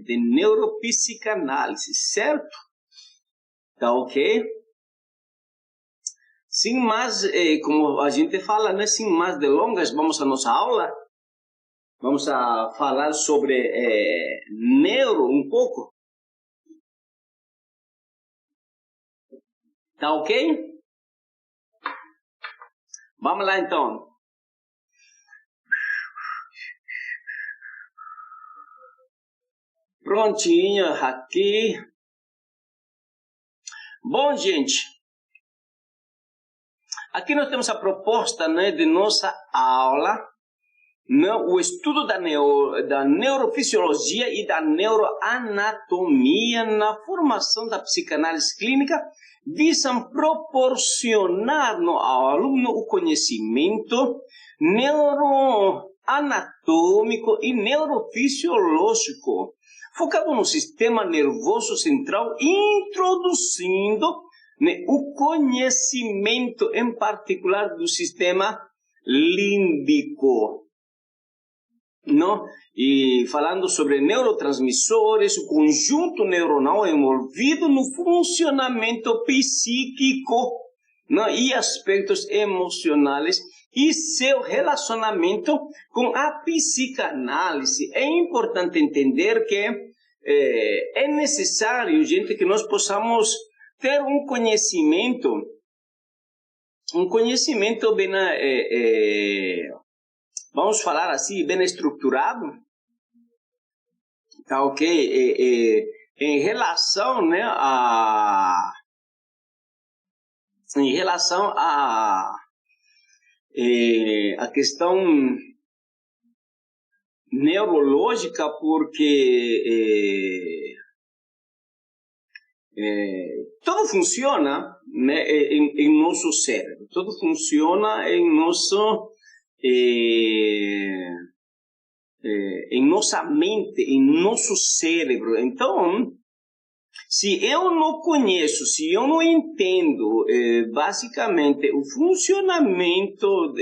de neuropsicanálise, certo? Tá ok? Sem mais, como a gente fala, né? Sem mais delongas, vamos à nossa aula. Vamos a falar sobre neuro um pouco. Tá ok? Vamos lá então. Prontinho aqui. Bom, gente. Aqui nós temos a proposta, né, de nossa aula, né, o estudo da neurofisiologia e da neuroanatomia na formação da psicanálise clínica visam proporcionar ao aluno o conhecimento neuroanatômico e neurofisiológico, focado no sistema nervoso central, introduzindo, né, o conhecimento em particular do sistema límbico, não? E falando sobre neurotransmissores, o conjunto neuronal envolvido no funcionamento psíquico, não? E aspectos emocionais e seu relacionamento com a psicanálise. É importante entender que é necessário, gente, que nós possamos ter um conhecimento bem, vamos falar assim, bem estruturado, tá ok? Em relação, né, a questão neurológica, porque tudo funciona, né, em nosso cérebro, tudo funciona em nossa mente, em nosso cérebro. Então, se eu não conheço, se eu não entendo basicamente o funcionamento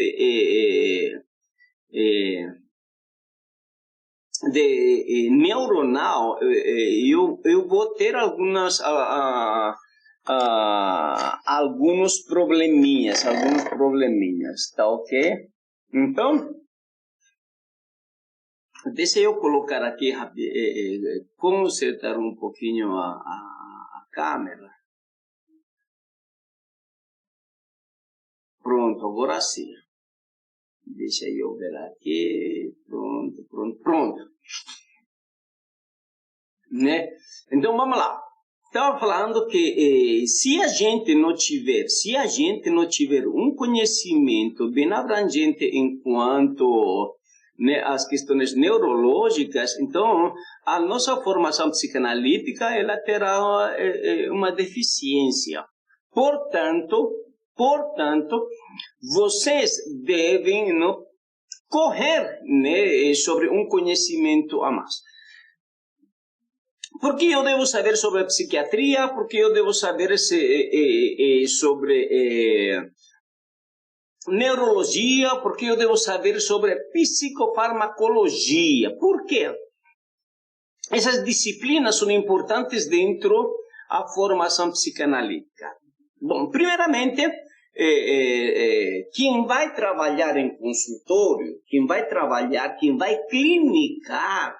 neuronal, eu vou ter alguns probleminhas, tá ok? Então, deixa eu colocar aqui, consertar um pouquinho a câmera. Pronto, agora sim. Deixa eu ver aqui. Pronto. Né? Então, vamos lá. Estava falando que se a gente não tiver um conhecimento bem abrangente enquanto, né, as questões neurológicas, então a nossa formação psicanalítica ela terá uma deficiência. Portanto, vocês devem, não, correr, né, sobre um conhecimento a mais. Por que eu devo saber sobre a psiquiatria? Por que eu devo saber sobre neurologia? Por que eu devo saber sobre psicofarmacologia? Por quê? Essas disciplinas são importantes dentro da formação psicanalítica. Bom, primeiramente, quem vai trabalhar em consultório, quem vai clinicar,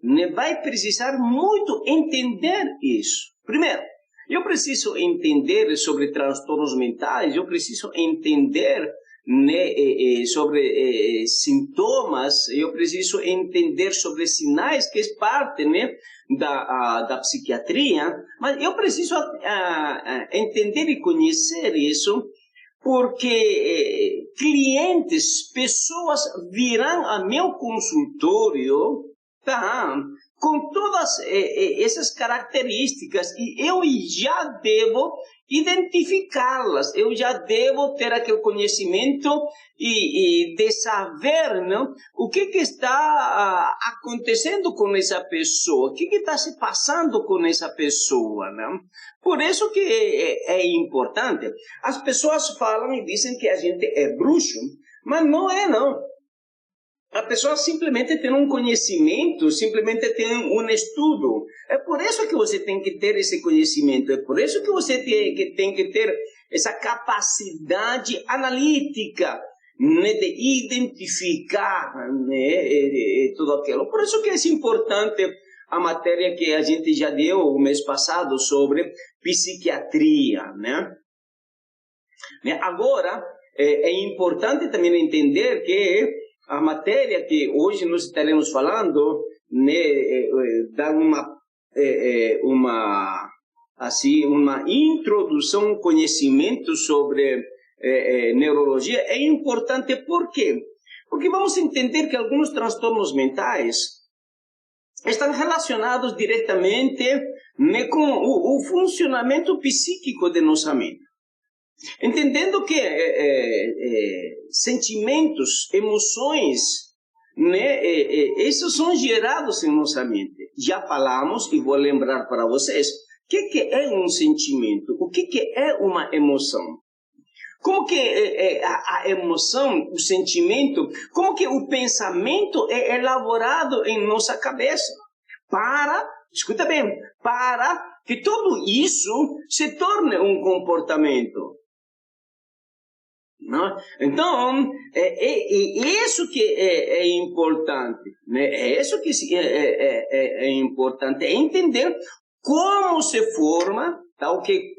né, vai precisar muito entender isso. Primeiro, eu preciso entender sobre transtornos mentais, eu preciso entender, né, sobre sintomas, eu preciso entender sobre sinais, que é parte, né, da psiquiatria, mas eu preciso entender e conhecer isso, porque clientes, pessoas virão a meu consultório, tá, com todas essas características, e eu já devo identificá-las, eu já devo ter aquele conhecimento e de saber, não, o que está acontecendo com essa pessoa, o que está se passando com essa pessoa, não? Por isso que é importante. As pessoas falam e dizem que a gente é bruxo, mas não é, não. A pessoa simplesmente tem um conhecimento, simplesmente tem um estudo. É por isso que você tem que ter esse conhecimento, é por isso que você tem que ter essa capacidade analítica, né, de identificar, né, tudo aquilo. Por isso que é importante a matéria que a gente já deu o mês passado sobre psiquiatria, né? Agora, é importante também entender que a matéria que hoje nós estaremos falando, né, dá uma introdução, conhecimento sobre neurologia. É importante por quê? Porque vamos entender que alguns transtornos mentais estão relacionados diretamente, né, com o funcionamento psíquico de nossa mente. Entendendo que sentimentos, emoções, né, esses são gerados em nossa mente. Já falamos, e vou lembrar para vocês, o que é um sentimento? O que é uma emoção? Como que a emoção, o sentimento, como que o pensamento é elaborado em nossa cabeça? Escuta bem, para que tudo isso se torne um comportamento. Não? Então, isso que é importante, né? É isso que é importante, é entender como se forma, tá?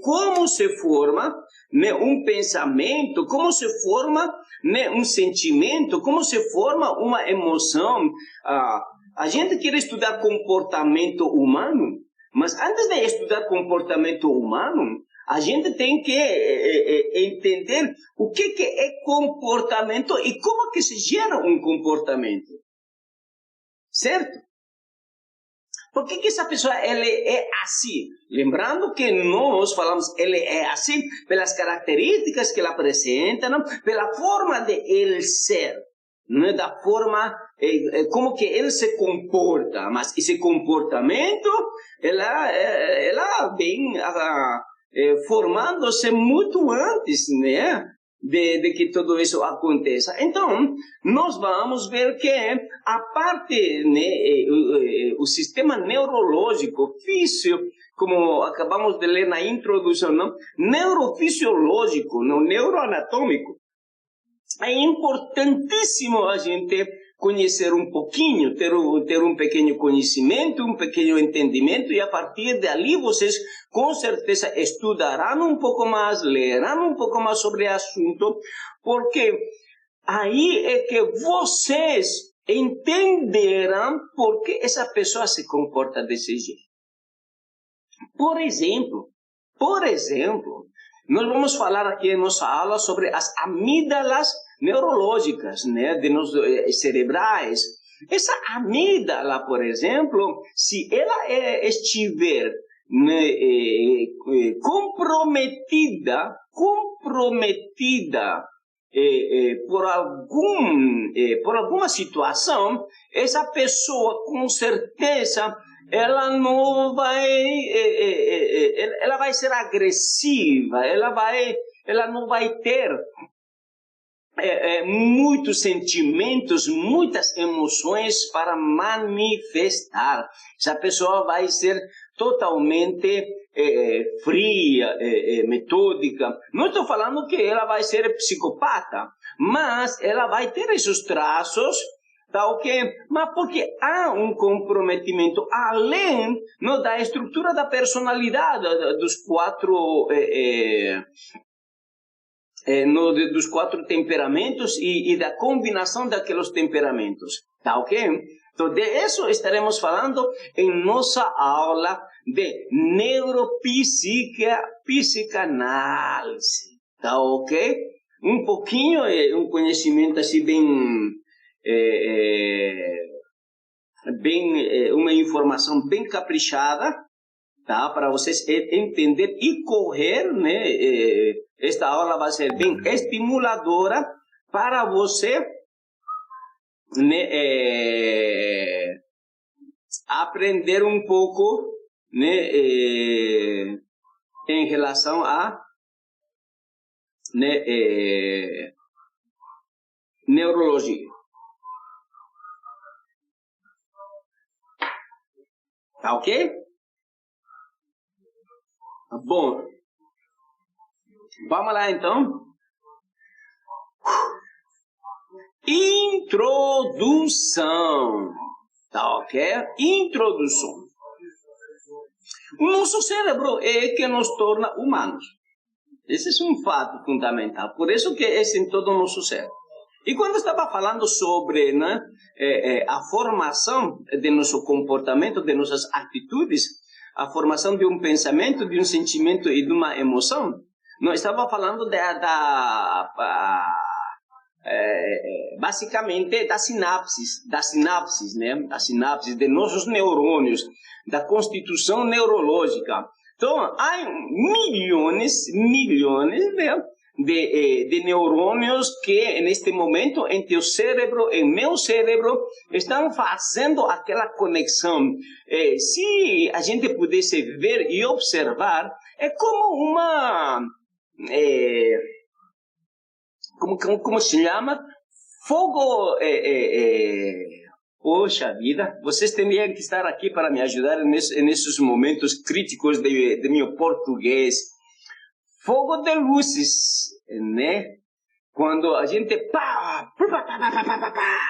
Como se forma, né, um pensamento, como se forma, né, um sentimento, como se forma uma emoção. A gente quer estudar comportamento humano, mas antes de estudar comportamento humano, a gente tem que entender o que é comportamento e como que se gera um comportamento. Certo? Por que essa pessoa ela é assim? Lembrando que nós falamos ele é assim pelas características que ela apresenta, não? Pela forma de ele ser, não é? Da forma como que ele se comporta. Mas esse comportamento, ela vem formando-se muito antes, né, de que tudo isso aconteça. Então, nós vamos ver que a parte, né, o sistema neurológico, como acabamos de ler na introdução, não? Neurofisiológico, não, neuroanatômico, é importantíssimo a gente conhecer um pouquinho, ter um pequeno conhecimento, um pequeno entendimento, e a partir dali vocês com certeza estudarão um pouco mais, lerão um pouco mais sobre o assunto, porque aí é que vocês entenderão por que essa pessoa se comporta desse jeito. Por exemplo, nós vamos falar aqui em nossa aula sobre as amígdalas neurológicas, né, cerebrais. Essa amígdala, por exemplo, se ela estiver, né, comprometida por alguma situação, essa pessoa com certeza ela não vai, ela vai ser agressiva, ela não vai ter muitos sentimentos, muitas emoções para manifestar. Essa pessoa vai ser totalmente fria, metódica. Não estou falando que ela vai ser psicopata, mas ela vai ter esses traços. Tá, ok? Mas porque há um comprometimento além, não, da estrutura da personalidade dos quatro dos quatro temperamentos e da combinação daqueles temperamentos. Tá, ok? Então, de isso estaremos falando em nossa aula de neuropsicanálise. Tá, ok? Um pouquinho, um conhecimento assim uma informação bem caprichada, tá? Para vocês entender e correr, né? Esta aula vai ser bem estimuladora para você, né, aprender um pouco, né, em relação a, né, neurologia. Tá ok? Bom, vamos lá então. Introdução. Tá ok? Introdução. O nosso cérebro é que nos torna humanos. Esse é um fato fundamental. Por isso que é em todo o nosso cérebro. E quando estava falando sobre, né, a formação de nosso comportamento, de nossas atitudes, a formação de um pensamento, de um sentimento e de uma emoção, nós estava falando basicamente das sinapses, né? Das sinapses de nossos neurônios, da constituição neurológica. Então, há milhões, né, de neurônios que, neste momento, em teu cérebro, em meu cérebro, estão fazendo aquela conexão. Se a gente pudesse ver e observar, é como uma... como se chama? Fogo... Poxa vida, vocês teriam que estar aqui para me ajudar nesses momentos críticos de meu português. Fogo de luzes, né? Quando a gente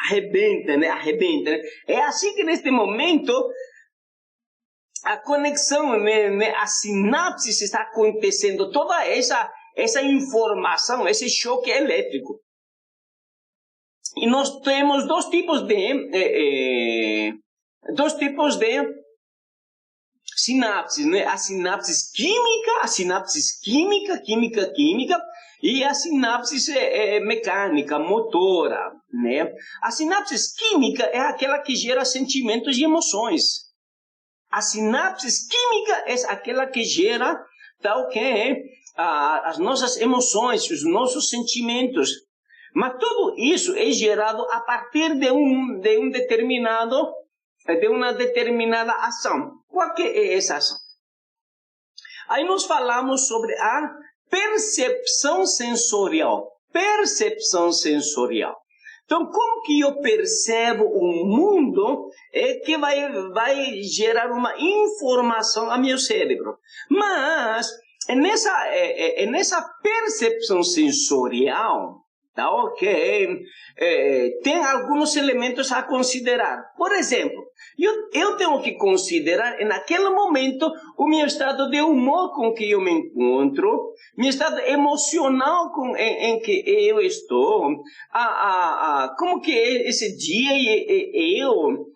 arrebenta, né? Arrebenta, né? É assim que neste momento a conexão, né? A sinapse está acontecendo, toda essa informação, esse choque elétrico. E nós temos dois tipos de sinapses, né? A sinapse química, e a sinapse mecânica, motora, né? A sinapse química é aquela que gera sentimentos e emoções. A sinapse química é aquela que gera, tá, ok? As nossas emoções, os nossos sentimentos. Mas tudo isso é gerado a partir de uma determinada ação. Qual que é essa ação? Aí nós falamos sobre a percepção sensorial. Percepção sensorial. Então, como que eu percebo o mundo é que vai gerar uma informação ao meu cérebro. Mas, nessa percepção sensorial, tá ok? Tem alguns elementos a considerar. Por exemplo, eu tenho que considerar, naquele momento, o meu estado de humor com que eu me encontro, meu estado emocional em que eu estou, como que esse dia eu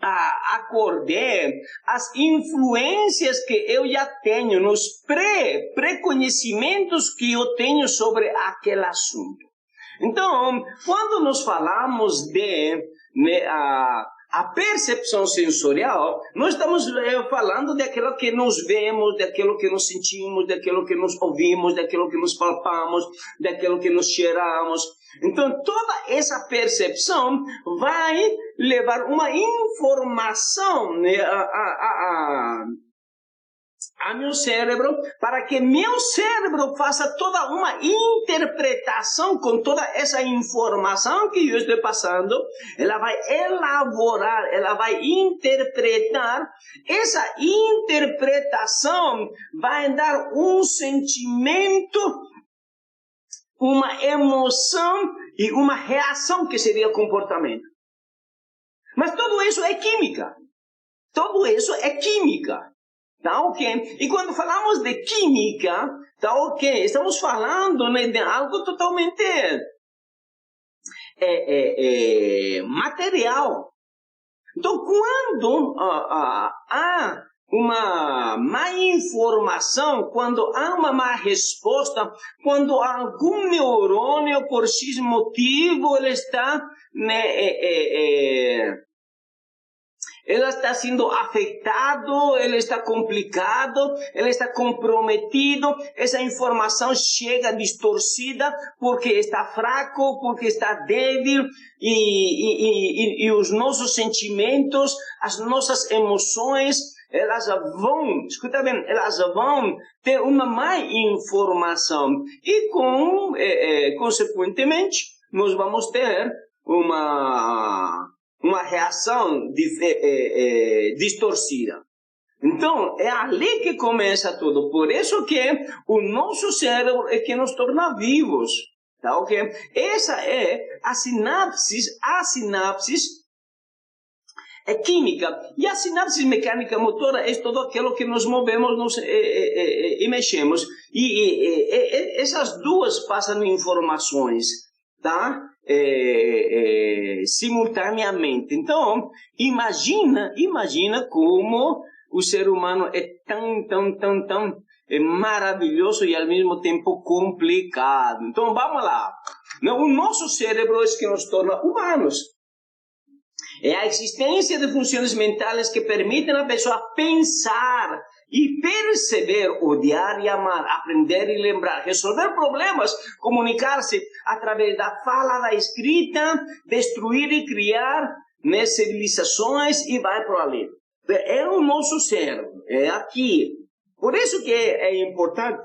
acordei, as influências que eu já tenho, nos preconhecimentos que eu tenho sobre aquele assunto. Então, quando nós falamos de a percepção sensorial, nós estamos falando daquilo que nós vemos, daquilo que nós sentimos, daquilo que nós ouvimos, daquilo que nós palpamos, daquilo que nós cheiramos. Então, toda essa percepção vai levar uma informação, né, a meu cérebro, para que meu cérebro faça toda uma interpretação com toda essa informação que eu estou passando. Ela vai elaborar, ela vai interpretar. Essa interpretação vai dar um sentimento, uma emoção e uma reação que seria comportamento. Mas tudo isso é química. Tudo isso é química. Tá ok? E quando falamos de química, tá ok? Estamos falando, né, de algo totalmente material. Então, quando há uma má informação, quando há uma má resposta, quando algum neurônio, por X motivo, ele está, né, ele está sendo afetado, ele está complicado, ele está comprometido, essa informação chega distorcida porque está fraco, porque está débil, e os nossos sentimentos, as nossas emoções, elas vão, escuta bem, elas vão ter uma má informação e consequentemente nós vamos ter uma uma reação distorcida. Então, é ali que começa tudo. Por isso que o nosso cérebro é que nos torna vivos. Tá, ok? Essa é a sinapse é química. E a sinapse mecânica motora é tudo aquilo que nos movemos e mexemos. E essas duas passam informações, tá? Simultaneamente. Então, imagina como o ser humano é tão maravilhoso e ao mesmo tempo complicado. Então, vamos lá. O nosso cérebro é que nos torna humanos. É a existência de funções mentais que permitem a pessoa pensar e perceber, odiar e amar, aprender e lembrar, resolver problemas, comunicar-se através da fala, da escrita, destruir e criar civilizações e vai por ali. É o nosso cérebro, é aqui. Por isso que é importante,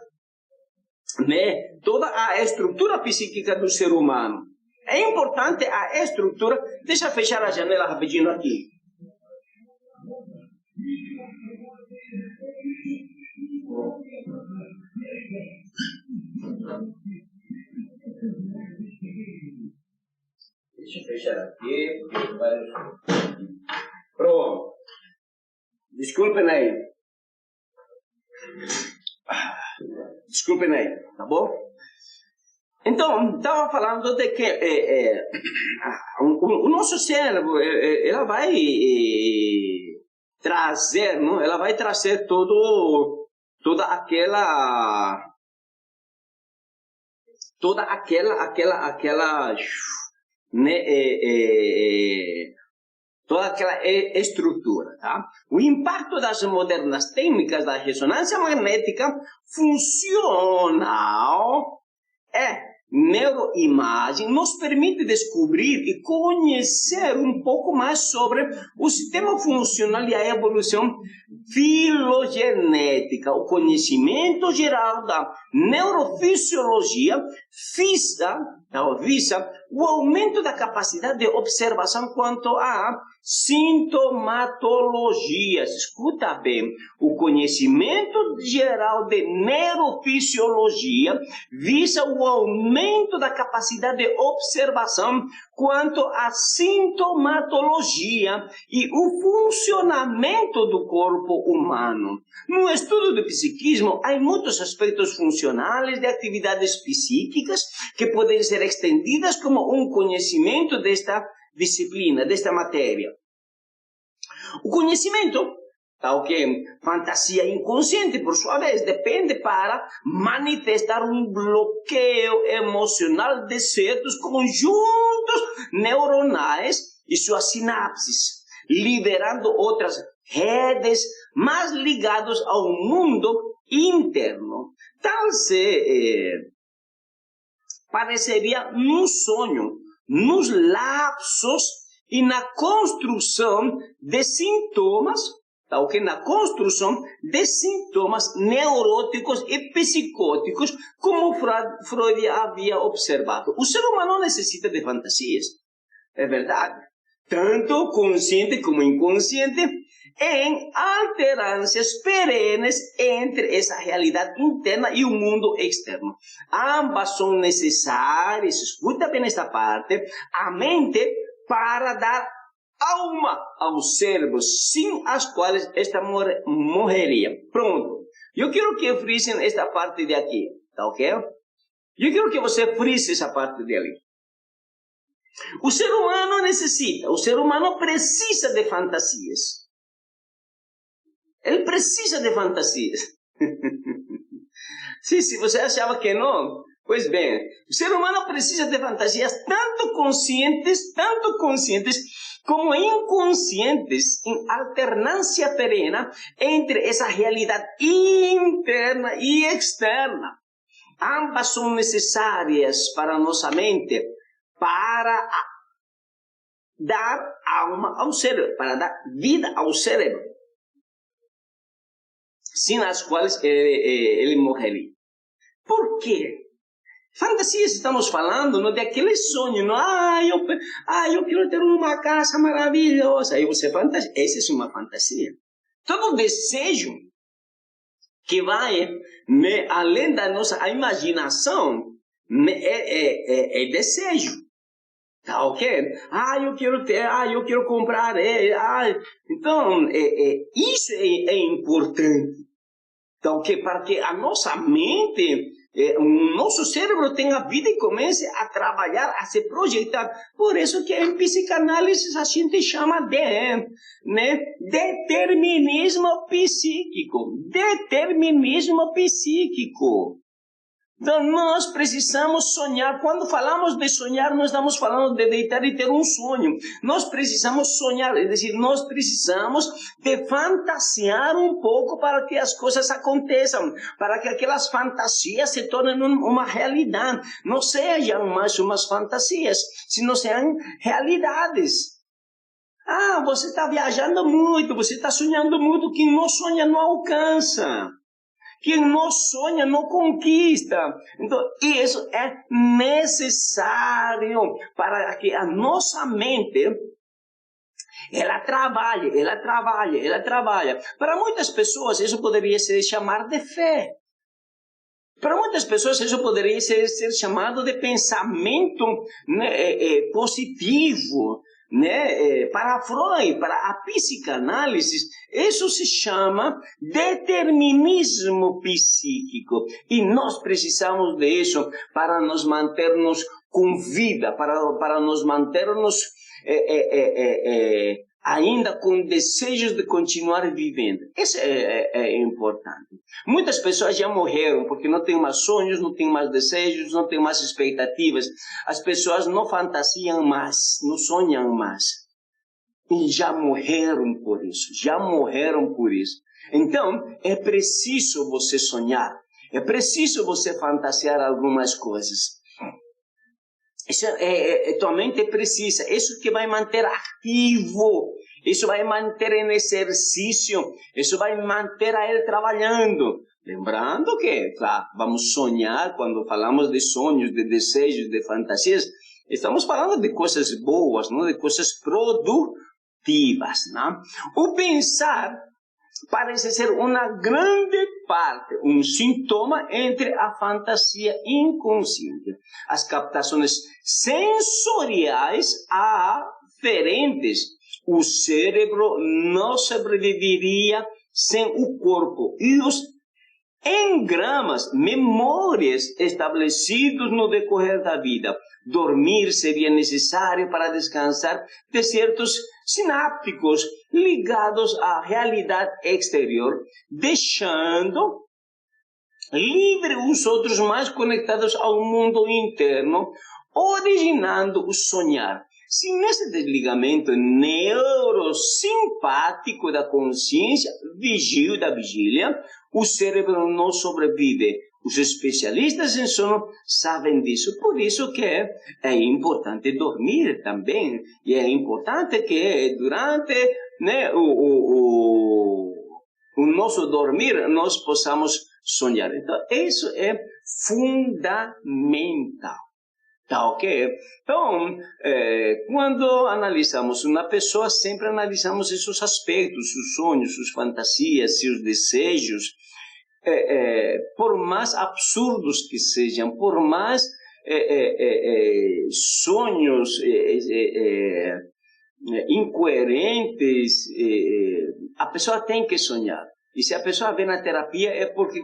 né, toda a estrutura psíquica do ser humano. É importante a estrutura. Deixa eu fechar a janela rapidinho aqui. Deixa eu fechar aqui, porque vai... Pronto. Desculpem aí. Desculpem aí, tá bom? Então, estava falando de que o nosso cérebro, ela vai trazer, não? Ela vai trazer toda aquela né, toda aquela estrutura, tá? O impacto das modernas técnicas da ressonância magnética funcional neuroimagem nos permite descobrir e conhecer um pouco mais sobre o sistema funcional e a evolução filogenética. O conhecimento geral da neurofisiologia visa o aumento da capacidade de observação quanto à sintomatologia. Escuta bem, o conhecimento geral de neurofisiologia visa o aumento da capacidade de observação quanto à sintomatologia e o funcionamento do corpo humano. No estudo do psiquismo, há muitos aspectos funcionais de atividades psíquicas que podem ser estendidas como um conhecimento desta disciplina, desta matéria. O conhecimento, tá, ok? Fantasia inconsciente, por sua vez, depende para manifestar um bloqueio emocional de certos conjuntos neuronais e suas sinapses, liberando outras redes mais ligadas ao mundo interno. Tal se pareceria num sonho, nos lapsos e na construção de sintomas, tá, okay? Na construção de sintomas neuróticos e psicóticos, como Freud havia observado. O ser humano necessita de fantasias, é verdade. Tanto consciente como inconsciente, em alternâncias perenes entre essa realidade interna e o mundo externo. Ambas são necessárias, escuta bem esta parte, a mente para dar alma ao cérebro, sem as quais esta morreria. Pronto. Eu quero que frisem esta parte de aqui, tá ok? Eu quero que você frise essa parte de ali. O ser humano precisa de fantasias. Ele precisa de fantasias. Se você achava que não, pois bem, o ser humano precisa de fantasias tanto conscientes como inconscientes, em alternância perene entre essa realidade interna e externa. Ambas são necessárias para nossa mente, para dar alma ao cérebro, para dar vida ao cérebro, sem as quais ele morreria. Por quê? Fantasias, estamos falando, não, daquele sonho, não? Eu quero ter uma casa maravilhosa. Aí você fantasia. Essa é uma fantasia. Todo desejo que vai além da nossa imaginação é desejo. Tá ok? Eu quero ter, eu quero comprar. Então, isso é importante. Então, para que a nossa mente, o nosso cérebro tenha vida e comece a trabalhar, a se projetar. Por isso que em psicanálise a gente chama de determinismo psíquico. Determinismo psíquico. Então, nós precisamos sonhar. Quando falamos de sonhar, nós estamos falando de deitar e ter um sonho. Nós precisamos sonhar, é dizer, nós precisamos de fantasiar um pouco para que as coisas aconteçam, para que aquelas fantasias se tornem uma realidade. Não sejam mais umas fantasias, senão sejam realidades. Você está viajando muito, você está sonhando muito. Quem não sonha não alcança. Quem não sonha não conquista. Então, isso é necessário para que a nossa mente ela trabalhe. Para muitas pessoas, isso poderia ser chamado de fé. Para muitas pessoas, isso poderia ser chamado de pensamento positivo. Para Freud, para a psicanálise, isso se chama determinismo psíquico. E nós precisamos disso para nos mantermos com vida, para nos mantermos ainda com desejos de continuar vivendo. Isso é importante. Muitas pessoas já morreram porque não têm mais sonhos, não têm mais desejos, não têm mais expectativas. As pessoas não fantasiam mais, não sonham mais. E já morreram por isso. Então, é preciso você sonhar. É preciso você fantasiar algumas coisas. Isso tua mente precisa. Isso que vai manter ativo. Isso vai manter em exercício. Isso vai manter a ele trabalhando. Lembrando que, claro, vamos sonhar quando falamos de sonhos, de desejos, de fantasias. Estamos falando de coisas boas, não? De coisas produtivas. Não? O pensar parece ser uma grande parte, um sintoma entre a fantasia inconsciente. As captações sensoriais aferentes. O cérebro não sobreviveria sem o corpo. E os engramas, memórias estabelecidos no decorrer da vida. Dormir seria necessário para descansar de certos sinápticos ligados à realidade exterior, deixando livre os outros mais conectados ao mundo interno, originando o sonhar. Se nesse desligamento neurosimpático da consciência, da vigília, o cérebro não sobrevive. Os especialistas em sono sabem disso. Por isso que é importante dormir também. E é importante que durante o nosso dormir nós possamos sonhar. Então, isso é fundamental. Tá ok? Então, quando analisamos uma pessoa, sempre analisamos esses aspectos, os sonhos, suas fantasias, seus desejos, por mais absurdos que sejam, por mais sonhos incoerentes, a pessoa tem que sonhar. E se a pessoa vem na terapia é porque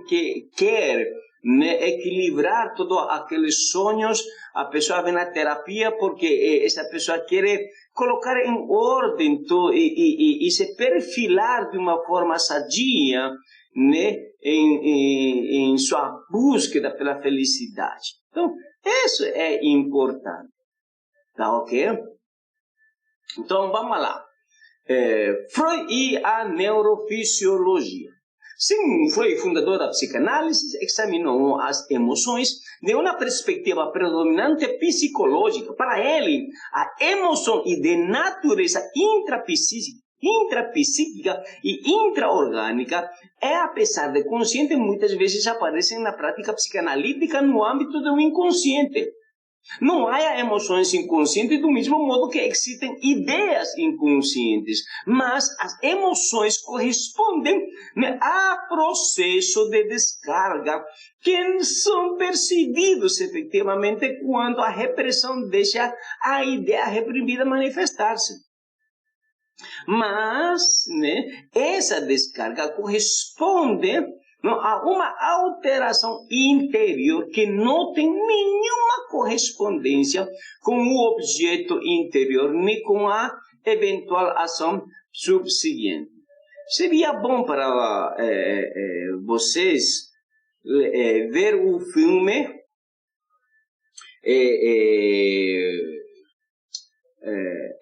quer equilibrar todos aqueles sonhos. A pessoa vem na terapia porque essa pessoa quer colocar em ordem e se perfilar de uma forma sadia, em sua búsqueda pela felicidade. Então, isso é importante. Tá ok? Então, vamos lá. Freud e a neurofisiologia. Sim, Freud, fundador da psicanálise, examinou as emoções de uma perspectiva predominante psicológica. Para ele, a emoção e de natureza intrapsíquica e intraorgânica, apesar de consciente, muitas vezes aparecem na prática psicanalítica no âmbito do inconsciente. Não há emoções inconscientes do mesmo modo que existem ideias inconscientes, mas as emoções correspondem, né, a processo de descarga que são percebidos efetivamente quando a repressão deixa a ideia reprimida manifestar-se. Mas, né, essa descarga corresponde, não, a uma alteração interior que não tem nenhuma correspondência com o objeto interior, nem com a eventual ação subsequente. Seria bom para vocês ver o filme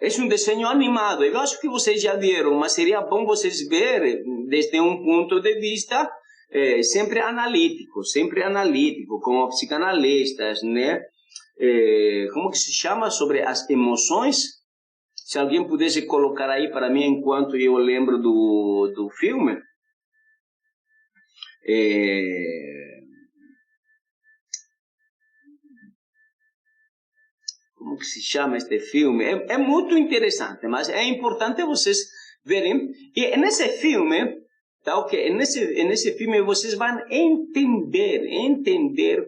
é um desenho animado. Eu acho que vocês já viram, mas seria bom vocês verem desde um ponto de vista sempre analítico, com psicanalistas, né? Como que se chama? Sobre as emoções. Se alguém pudesse colocar aí para mim enquanto eu lembro do filme. Como que se chama este filme? É muito interessante, mas é importante vocês verem. E nesse filme, tá, okay? Nesse filme vocês vão entender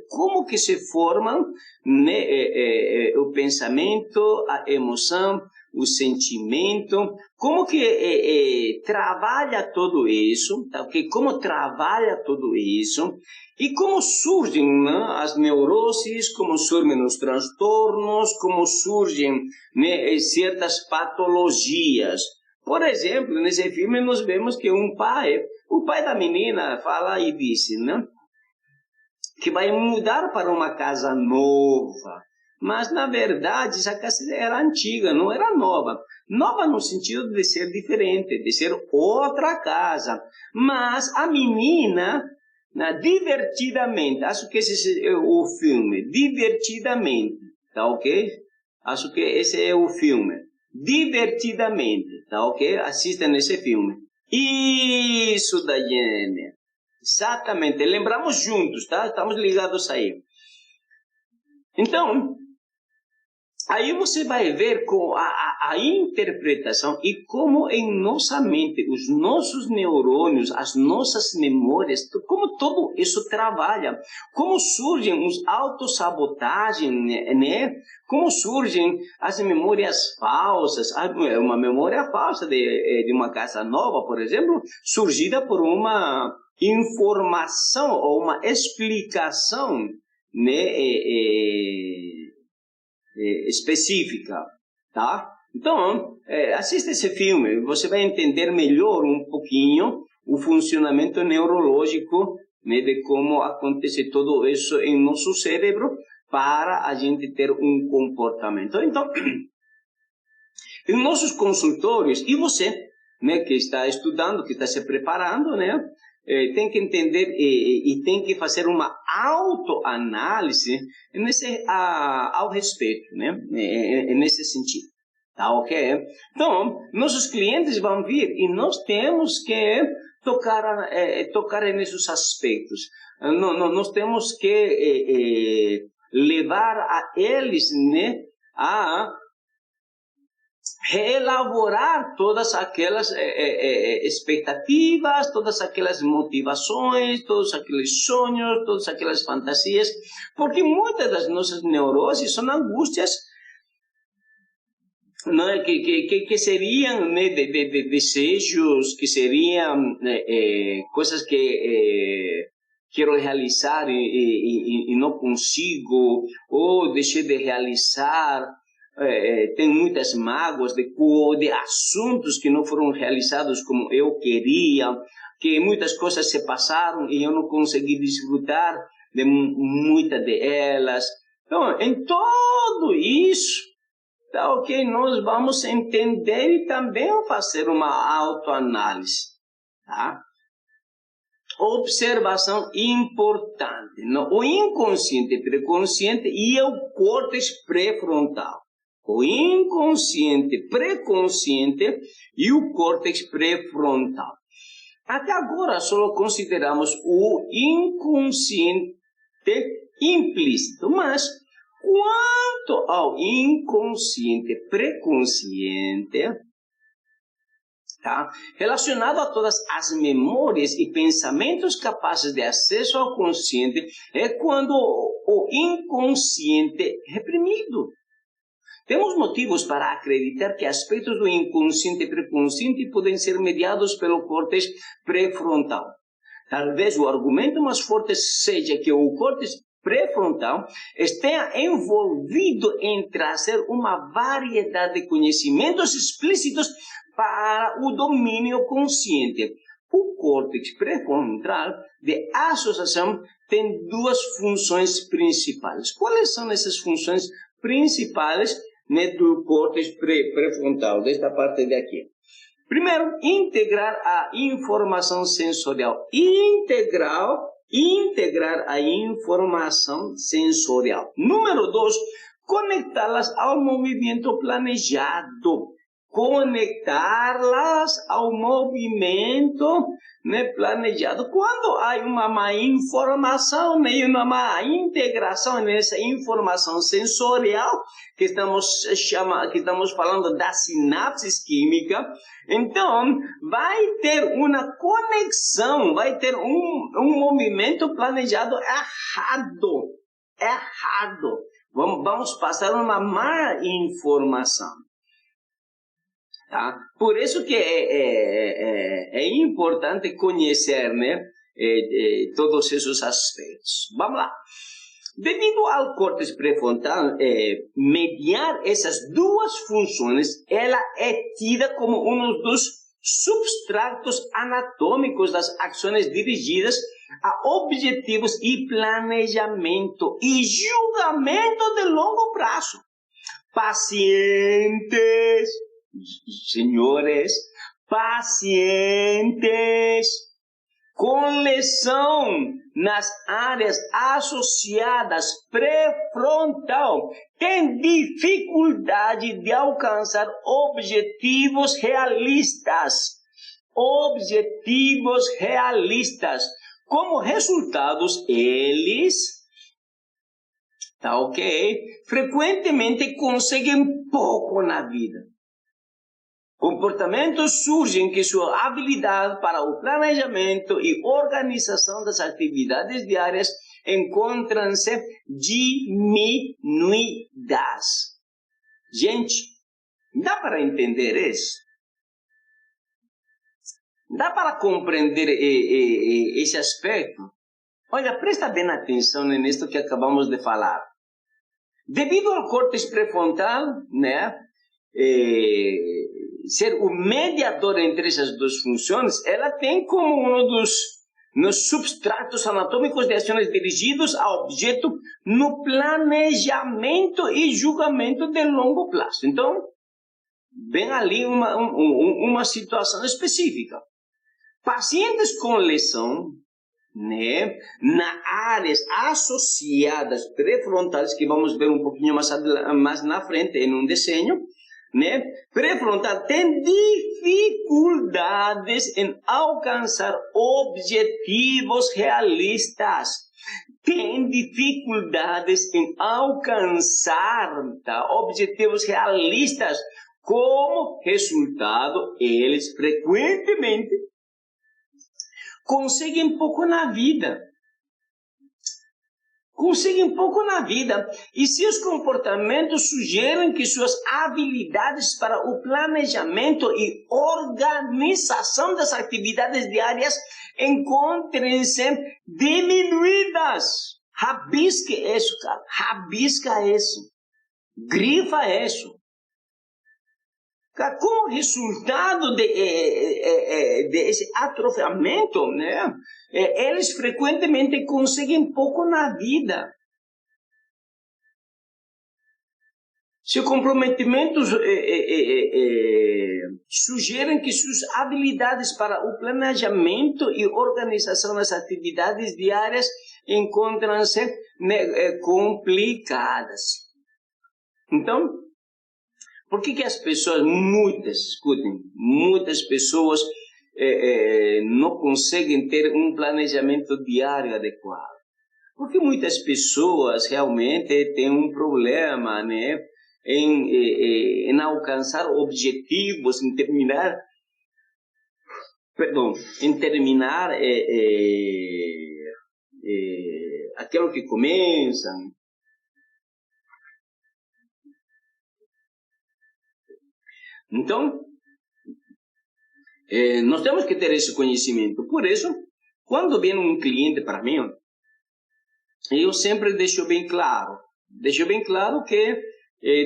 como que se formam, né, o pensamento, a emoção, o sentimento, como que trabalha tudo isso, tá, okay? Como trabalha tudo isso e como surgem, né, as neuroses, como surgem os transtornos, como surgem, né, certas patologias. Por exemplo, nesse filme nós vemos que o pai da menina fala e disse, né, que vai mudar para uma casa nova. Mas, na verdade, essa casa era antiga, não era nova. Nova no sentido de ser diferente, de ser outra casa. Mas a menina, divertidamente, acho que esse é o filme, divertidamente, tá ok? Acho que esse é o filme. Divertidamente, tá ok? Assistam esse filme. Isso, Daiane. Exatamente. Lembramos juntos, tá? Estamos ligados aí. Então, aí você vai ver com a interpretação e como em nossa mente, os nossos neurônios, as nossas memórias, como tudo isso trabalha, como surgem os autossabotagens, né? Como surgem as memórias falsas. Uma memória falsa de uma casa nova, por exemplo, surgida por uma informação ou uma explicação, né, específica, tá? Então, assista esse filme, você vai entender melhor um pouquinho o funcionamento neurológico, né, de como acontece tudo isso em nosso cérebro para a gente ter um comportamento. Então, em nossos consultórios, e você, né, que está estudando, que está se preparando, né, tem que entender e tem que fazer uma autoanálise ao respeito, né? Nesse sentido, tá ok? Então, nossos clientes vão vir e nós temos que tocar nesses aspectos. Nós temos que levar a eles, né, a reelaborar todas aquelas expectativas, todas aquelas motivações, todos aqueles sonhos, todas aquelas fantasias, porque muitas das nossas neuroses são angústias, né, que seriam, né, de desejos, que seriam coisas que quero realizar e não consigo, ou deixei de realizar. Tem muitas mágoas de assuntos que não foram realizados como eu queria, que muitas coisas se passaram e eu não consegui desfrutar de muitas delas. Então, em tudo isso, tá ok? Nós vamos entender e também fazer uma autoanálise, tá? Observação importante, no? O inconsciente, pré-consciente e o córtex pré-frontal. o inconsciente pré-consciente e o córtex pré-frontal. Até agora, só consideramos o inconsciente implícito, mas quanto ao inconsciente pré-consciente, tá? Relacionado a todas as memórias e pensamentos capazes de acesso ao consciente, é quando o inconsciente é reprimido. Temos motivos para acreditar que aspectos do inconsciente pré-consciente podem ser mediados pelo córtex pré-frontal. Talvez o argumento mais forte seja que o córtex pré-frontal esteja envolvido em trazer uma variedade de conhecimentos explícitos para o domínio consciente. O córtex pré-frontal de associação tem duas funções principais. Quais são essas funções principais, né, do córtex pré-frontal, desta parte de aqui? Primeiro, integrar a informação sensorial. Integrar a informação sensorial. Número 2, conectá-las ao movimento planejado. Conectá-las ao movimento, né, planejado. Quando há uma má informação, né, uma má integração nessa informação sensorial, que estamos falando da sinapse química, então vai ter uma conexão, vai ter um movimento planejado errado. Vamos passar uma má informação. Tá? Por isso que é importante conhecer, né, todos esses aspectos. Vamos lá. Devido ao córtex pré-frontal mediar essas duas funções, ela é tida como um dos substratos anatômicos das ações dirigidas a objetivos e planejamento e julgamento de longo prazo. Pacientes com lesão nas áreas associadas pré-frontal têm dificuldade de alcançar objetivos realistas. Como resultados, eles, frequentemente conseguem pouco na vida. Comportamentos surgem que sua habilidade para o planejamento e organização das atividades diárias encontram-se diminuídas. Gente, dá para entender isso? Dá para compreender esse aspecto? Olha, presta bem atenção nisso que acabamos de falar. Devido ao córtex pré-frontal, né, ser o mediador entre essas duas funções, ela tem como um dos substratos anatômicos de ações dirigidos ao objeto no planejamento e julgamento de longo prazo. Então, vem ali uma situação específica. Pacientes com lesão, né, nas áreas associadas pré-frontais, que vamos ver um pouquinho mais na frente em um desenho, né, pré-frontal tem dificuldades em alcançar objetivos realistas. Objetivos realistas. Como resultado, eles frequentemente conseguem pouco na vida. E seus comportamentos sugerem que suas habilidades para o planejamento e organização das atividades diárias encontrem-se diminuídas. Rabisque isso, cara. Rabisca isso. Grifa isso. Como resultado desse atrofiamento, né, eles frequentemente conseguem pouco na vida. Seus comprometimentos sugerem que suas habilidades para o planejamento e organização das atividades diárias encontram-se complicadas. Então, Por que as pessoas, muitas pessoas não conseguem ter um planejamento diário adequado? Porque muitas pessoas realmente têm um problema, né, em alcançar objetivos, em terminar aquilo que começam. Então, nós temos que ter esse conhecimento. Por isso, quando vem um cliente para mim, eu sempre deixo bem claro que,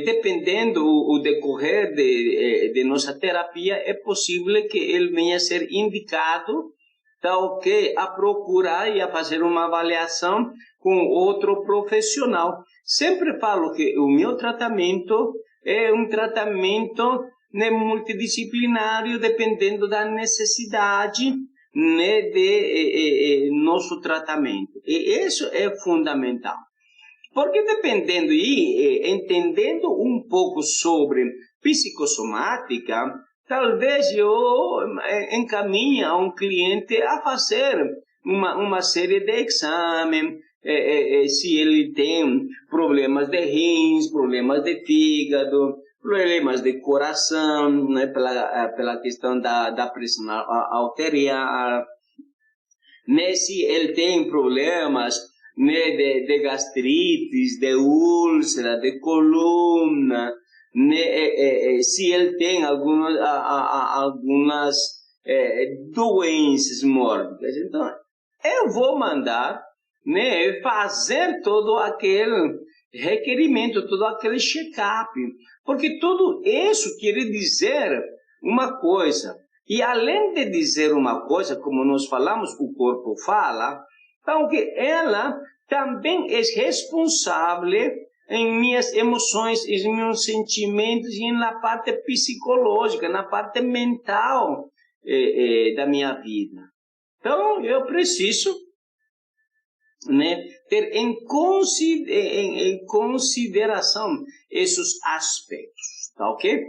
dependendo o decorrer de nossa terapia, é possível que ele venha a ser indicado, tal que a procurar e a fazer uma avaliação com outro profissional. Sempre falo que o meu tratamento é um tratamento, né, multidisciplinário, dependendo da necessidade, né, de nosso tratamento. E isso é fundamental. Porque dependendo e entendendo um pouco sobre psicossomática, talvez eu encaminhe a um cliente a fazer uma série de exames, se ele tem problemas de rins, problemas de fígado, problemas de coração, né, pela questão da pressão arterial, né, se ele tem problemas, né, de gastrites, de úlcera, de coluna, né, se ele tem algumas doenças mórbicas. Então, eu vou mandar, né, fazer todo aquele requerimento, todo aquele check-up, porque tudo isso quer dizer uma coisa. E além de dizer uma coisa, como nós falamos, o corpo fala, então que ela também é responsável em minhas emoções, em meus sentimentos e na parte psicológica, na parte mental da minha vida. Então, eu preciso, né, ter em consideração esses aspectos, tá ok?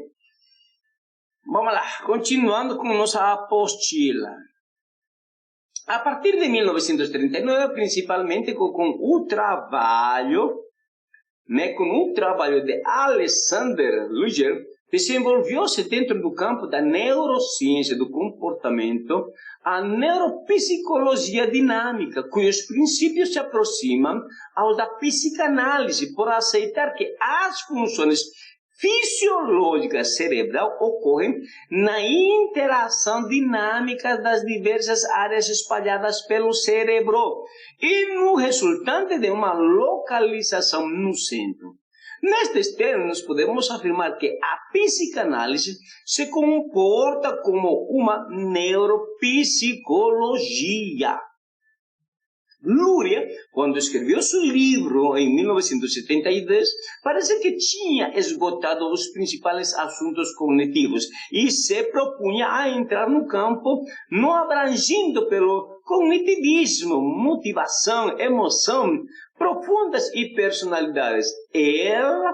Vamos lá, continuando com nossa apostila. A partir de 1939, principalmente com o trabalho, né, com o trabalho de Alexander Luger, desenvolveu-se dentro do campo da neurociência do comportamento a neuropsicologia dinâmica, cujos princípios se aproximam aos da psicanálise, por aceitar que as funções fisiológicas cerebral ocorrem na interação dinâmica das diversas áreas espalhadas pelo cérebro e no resultante de uma localização no centro. Nestes termos, podemos afirmar que a psicanálise se comporta como uma neuropsicologia. Luria, quando escreveu seu livro em 1972, parece que tinha esgotado os principais assuntos cognitivos e se propunha a entrar no campo não abrangido pelo cognitivismo, motivação, emoção, profundas e personalidades. Ela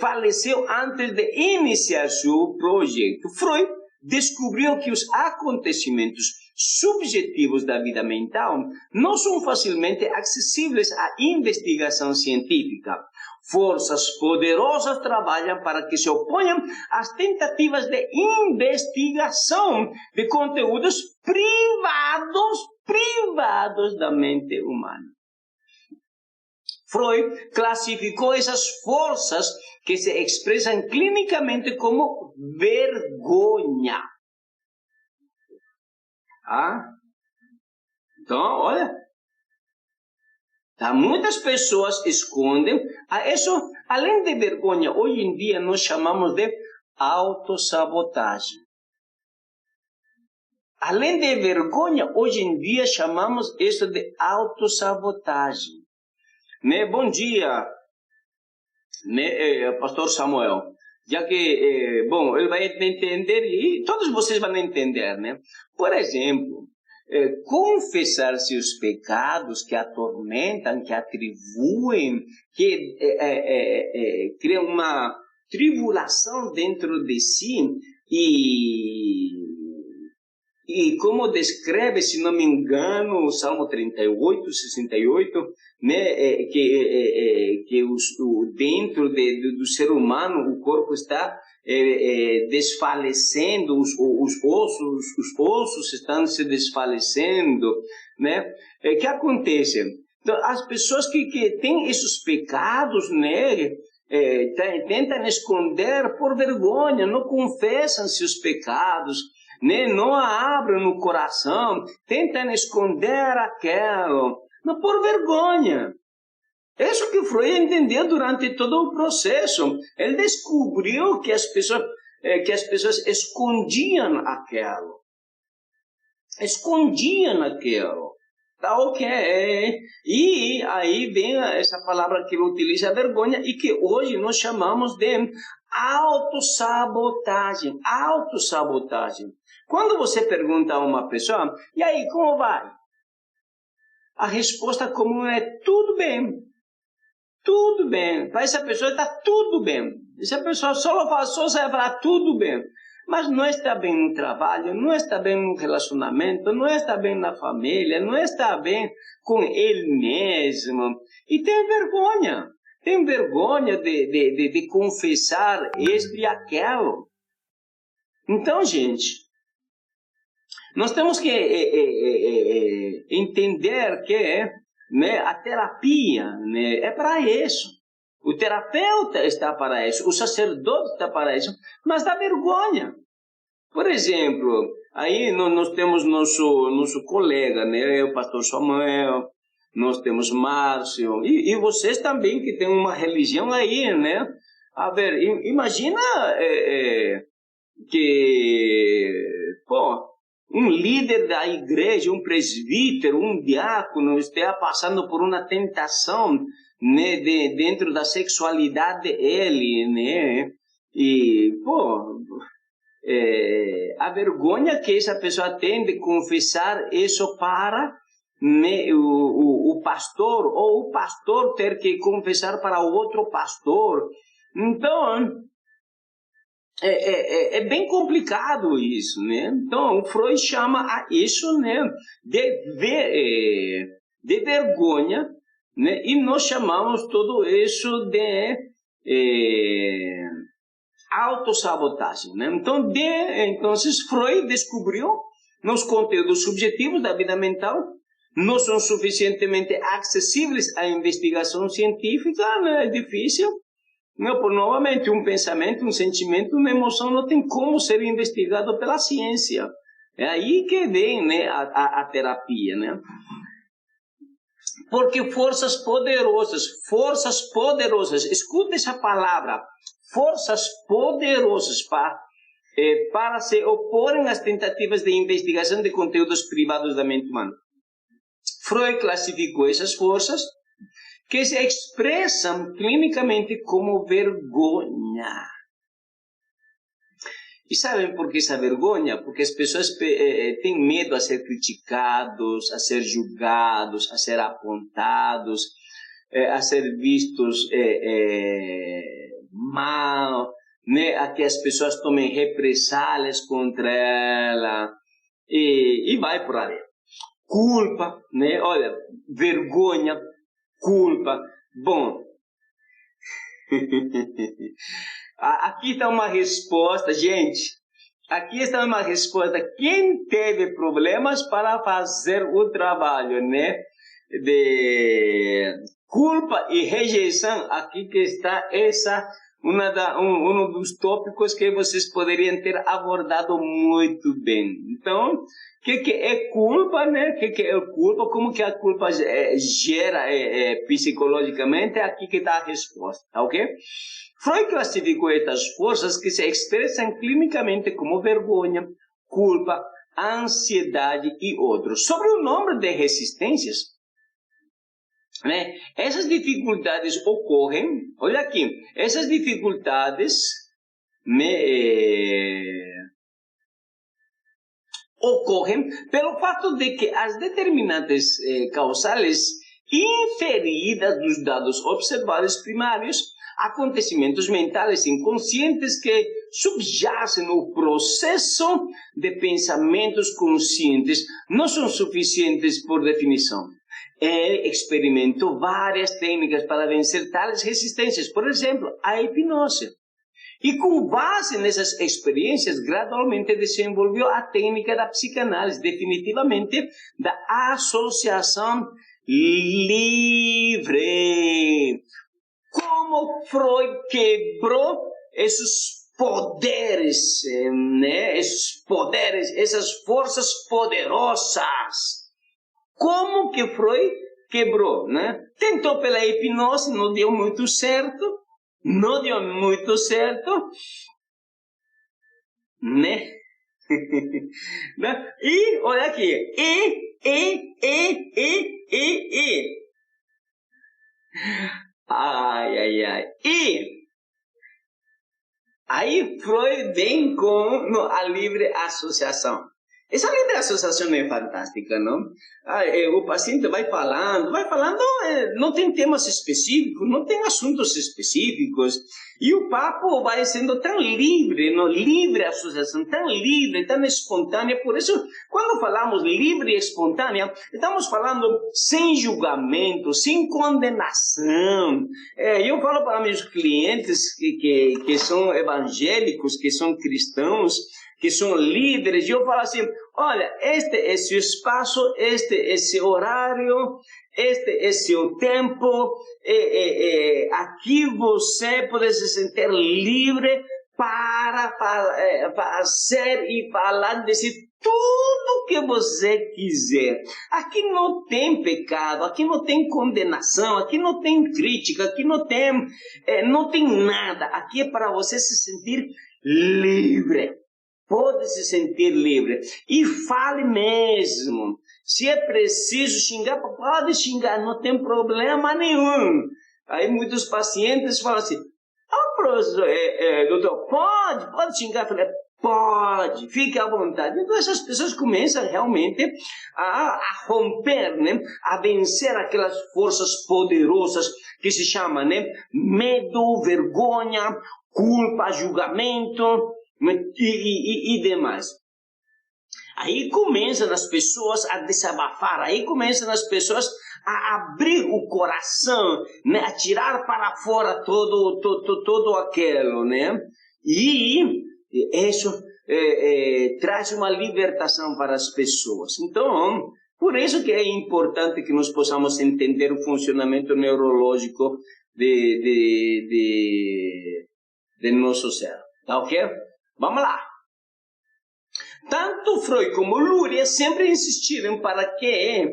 faleceu antes de iniciar seu projeto. Freud descobriu que os acontecimentos subjetivos da vida mental não são facilmente acessíveis à investigação científica. Forças poderosas trabalham para que se oponham às tentativas de investigação de conteúdos privados da mente humana. Freud classificou essas forças que se expressam clinicamente como vergonha. Então, olha, muitas pessoas escondem isso. Além de vergonha, hoje em dia nós chamamos de autossabotagem. Além de vergonha, hoje em dia chamamos isso de autossabotagem. Né? Bom dia, né, pastor Samuel. Já que, bom, ele vai entender e todos vocês vão entender, né? Por exemplo, confessar seus pecados que atormentam, que atribuem, que criam uma tribulação dentro de si e como descreve, se não me engano, o Salmo 38, 68, né, que dentro do ser humano o corpo está desfalecendo, os ossos estão se desfalecendo, né? Que acontece? Então, as pessoas que têm esses pecados, né, tentam esconder por vergonha, não confessam seus pecados, né, não abrem no coração, tentam esconder aquilo, não por vergonha. Isso que Freud entendeu durante todo o processo. Ele descobriu que as pessoas escondiam aquilo. Tá ok. E aí vem essa palavra que ele utiliza, vergonha, e que hoje nós chamamos de autossabotagem. Autossabotagem. Quando você pergunta a uma pessoa, e aí, como vai? A resposta comum é tudo bem. Tudo bem. Para essa pessoa está tudo bem. Essa pessoa só vai falar tudo bem. Mas não está bem no trabalho, não está bem no relacionamento, não está bem na família, não está bem com ele mesmo. E tem vergonha. Tem vergonha de confessar isto e aquilo. Então, gente, nós temos que entender que, né, a terapia, né, é para isso. O terapeuta está para isso, o sacerdote está para isso, mas dá vergonha. Por exemplo, aí nós temos nosso colega, né, o pastor Samuel, nós temos Márcio, e vocês também que têm uma religião aí, né? A ver, imagina que, um líder da igreja, um presbítero, um diácono, esteja passando por uma tentação, né, dentro da sexualidade dele, né? E, a vergonha que essa pessoa tem de confessar isso para, né, o pastor, ou o pastor ter que confessar para o outro pastor. Então, é bem complicado isso, né? Então, o Freud chama a isso, né, de vergonha, né? E nós chamamos tudo isso de autossabotagem, né? Então, Freud descobriu nos conteúdos subjetivos da vida mental não são suficientemente acessíveis à investigação científica, né? É difícil. Novamente, um pensamento, um sentimento, uma emoção não tem como ser investigado pela ciência. É aí que vem, né, a terapia, né? Porque forças poderosas, escuta essa palavra, forças poderosas para se oporem às tentativas de investigação de conteúdos privados da mente humana. Freud classificou essas forças que se expressam clinicamente como vergonha. E sabem por que essa vergonha? Porque as pessoas têm medo a ser criticados, a ser julgados, a ser apontados, a ser vistos mal, né? A que as pessoas tomem represálias contra ela, e vai por aí. Culpa, né? Olha, vergonha, culpa. Bom, aqui está uma resposta, gente. Aqui está uma resposta. Quem teve problemas para fazer o trabalho, né, de culpa e rejeição, aqui que está um dos tópicos que vocês poderiam ter abordado muito bem. Então, o que é culpa, né? O que é culpa? Como que a culpa gera psicologicamente? Aqui que está a resposta, tá ok? Freud classificou estas forças que se expressam clinicamente como vergonha, culpa, ansiedade e outros. Sobre o número de resistências, né? Essas dificuldades ocorrem, olha aqui, essas dificuldades ocorrem pelo fato de que as determinantes causais inferidas dos dados observados primários acontecimentos mentais inconscientes que subjacem no processo de pensamentos conscientes não são suficientes por definição. Experimento várias técnicas para vencer tais resistências, por exemplo, a hipnose. E com base nessas experiências, gradualmente desenvolveu a técnica da psicanálise, definitivamente da associação livre. Como Freud quebrou esses poderes, esses poderes, essas forças poderosas. Como que Freud quebrou, né? Tentou pela hipnose, não deu muito certo. Não deu muito certo, né? E, olha aqui, ai. E aí Freud vem com a livre associação. Essa livre associação é fantástica, não? O paciente vai falando, não tem temas específicos, não tem assuntos específicos, e o papo vai sendo tão livre, não? Livre associação, tão livre, tão espontânea. Por isso, quando falamos livre e espontânea, estamos falando sem julgamento, sem condenação. Eu falo para meus clientes que são evangélicos, que são cristãos, que são líderes, e eu falo assim, olha, este é seu espaço, este é seu horário, este é seu tempo, aqui você pode se sentir livre para fazer e falar, dizer tudo que você quiser. Aqui não tem pecado, aqui não tem condenação, aqui não tem crítica, aqui não tem nada. Aqui é para você se sentir livre. Pode se sentir livre. E fale mesmo. Se é preciso xingar, pode xingar, não tem problema nenhum. Aí muitos pacientes falam assim, professor, doutor, pode xingar? Eu falei, pode, fique à vontade. Então essas pessoas começam realmente a romper, né? A vencer aquelas forças poderosas que se chamam, né? Medo, vergonha, culpa, julgamento, e demais. Aí começam as pessoas a desabafar, aí começam as pessoas a abrir o coração, né? A tirar para fora todo aquilo, né? E isso traz uma libertação para as pessoas. Então, por isso que é importante que nós possamos entender o funcionamento neurológico de nosso cérebro. Tá ok? Vamos lá. Tanto Freud como Luria sempre insistiram para que...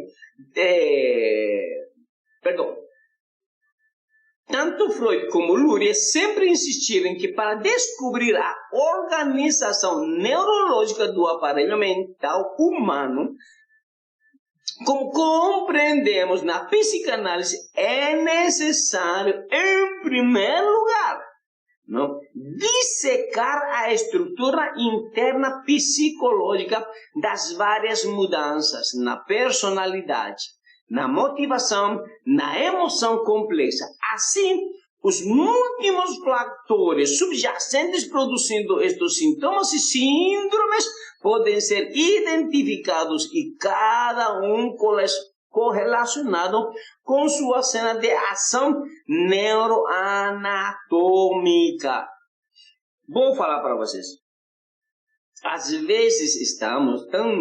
Tanto Freud como Luria sempre insistiram que para descobrir a organização neurológica do aparelho mental humano, como compreendemos na psicanálise, é necessário, em primeiro lugar, não? Dissecar a estrutura interna psicológica das várias mudanças na personalidade, na motivação, na emoção complexa. Assim, os múltiplos fatores subjacentes produzindo estes sintomas e síndromes podem ser identificados e cada um correlacionado com sua cena de ação neuroanatômica. Vou falar para vocês. Às vezes estamos tão...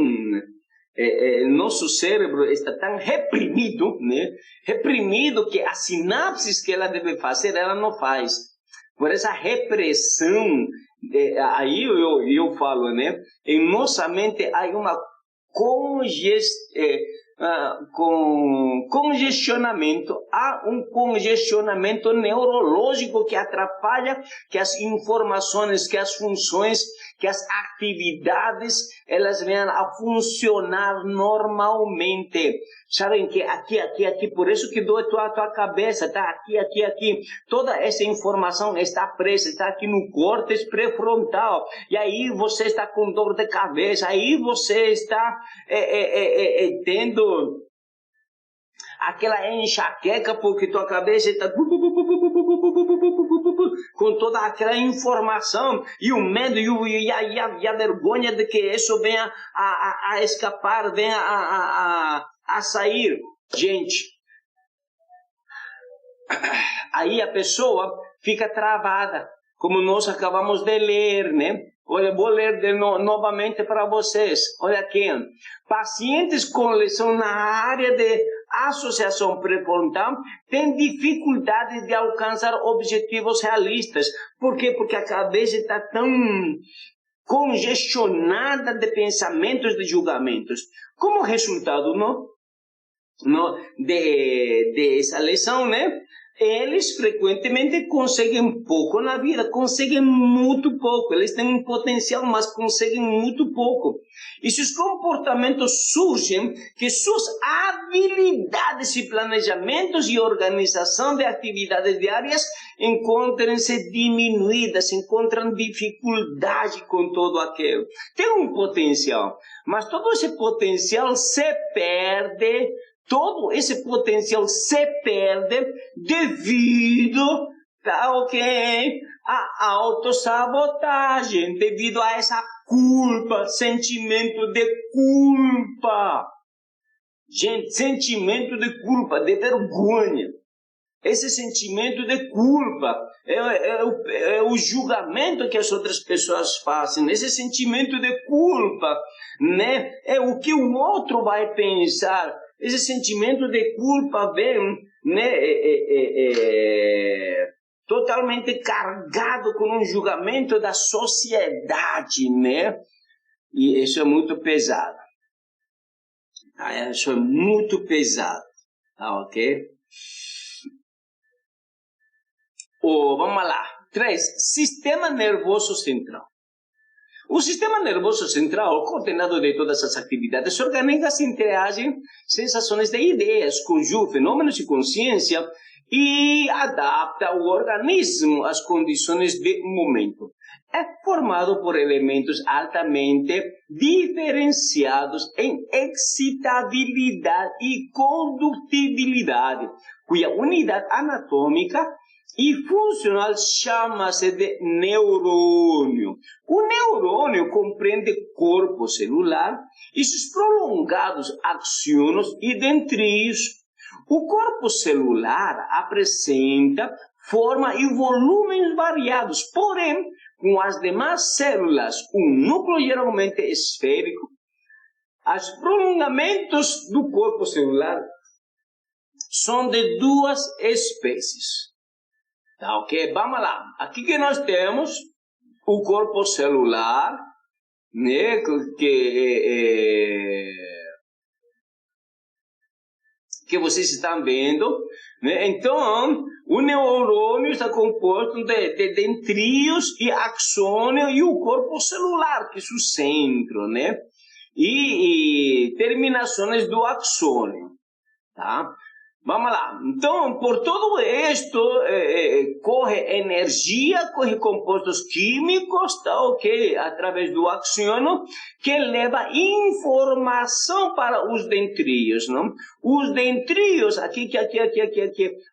nosso cérebro está tão reprimido, né? Reprimido que as sinapses que ela deve fazer, ela não faz. Por essa repressão, aí eu falo, né? Em nossa mente há uma congestionamento, há um congestionamento neurológico que atrapalha que as informações, que as funções, que as atividades, elas venham a funcionar normalmente. Sabem que aqui, por isso que dói tua cabeça, tá aqui. Toda essa informação está presa, está aqui no córtex pré-frontal. E aí você está com dor de cabeça, aí você está tendo aquela enxaqueca, porque tua cabeça está com toda aquela informação, e o medo e a vergonha de que isso venha a escapar, venha a sair. Gente, aí a pessoa fica travada, como nós acabamos de ler, né? Olha, vou ler novamente para vocês. Olha aqui. Pacientes com lesão na área de associação pré-frontal têm dificuldades de alcançar objetivos realistas. Por quê? Porque a cabeça está tão congestionada de pensamentos, de julgamentos. Como resultado, de essa lesão, né? Eles frequentemente conseguem pouco na vida, conseguem muito pouco. Eles têm um potencial, mas conseguem muito pouco. E seus comportamentos surgem que suas habilidades e planejamentos e organização de atividades diárias encontram-se diminuídas, encontram dificuldade com todo aquilo. Tem um potencial, mas todo esse potencial se perde. Todo esse potencial se perde devido, à autossabotagem, devido a essa culpa, sentimento de culpa. Gente, sentimento de culpa, de vergonha. Esse sentimento de culpa é o julgamento que as outras pessoas fazem. Esse sentimento de culpa, né, é o que o outro vai pensar. Esse sentimento de culpa vem, né, totalmente carregado com um julgamento da sociedade, né? E isso é muito pesado. Isso é muito pesado, tá, ok? Vamos lá. 3. Sistema nervoso central. O sistema nervoso central, coordenado de todas as atividades, organiza, interage sensações de ideias, conjuga fenômenos de consciência e adapta o organismo às condições de momento. É formado por elementos altamente diferenciados em excitabilidade e condutibilidade, cuja unidade anatômica e funcional chama-se de neurônio. O neurônio compreende corpo celular e seus prolongados axônios e dendritos. O corpo celular apresenta forma e volumes variados, porém, com as demais células, um núcleo geralmente esférico. Os prolongamentos do corpo celular são de duas espécies. Tá, ok? Vamos lá. Aqui que nós temos o corpo celular, né? Que vocês estão vendo, né? Então, o neurônio está composto de dendritos e axônio e o corpo celular, que é o centro, né? E terminações do axônio, tá? Vamos lá. Então, por todo isto, corre energia, corre compostos químicos, tá, ok? Através do axônio, que leva informação para os dendritos, não? Os dendritos, aqui.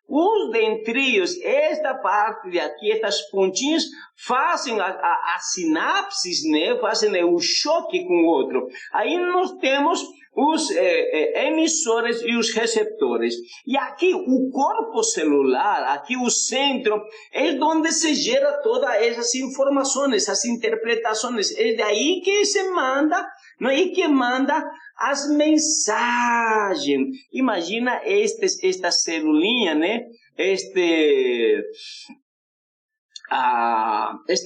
Os dendritos, esta parte de aqui, estas pontinhas, fazem as sinapses, né? Fazem o choque com o outro. Aí nós temos os emissores e os receptores. E aqui o corpo celular, aqui o centro, é onde se gera todas essas informações, essas interpretações. É daí que se manda, não é que manda as mensagens. Imagina esta celulinha, né? Este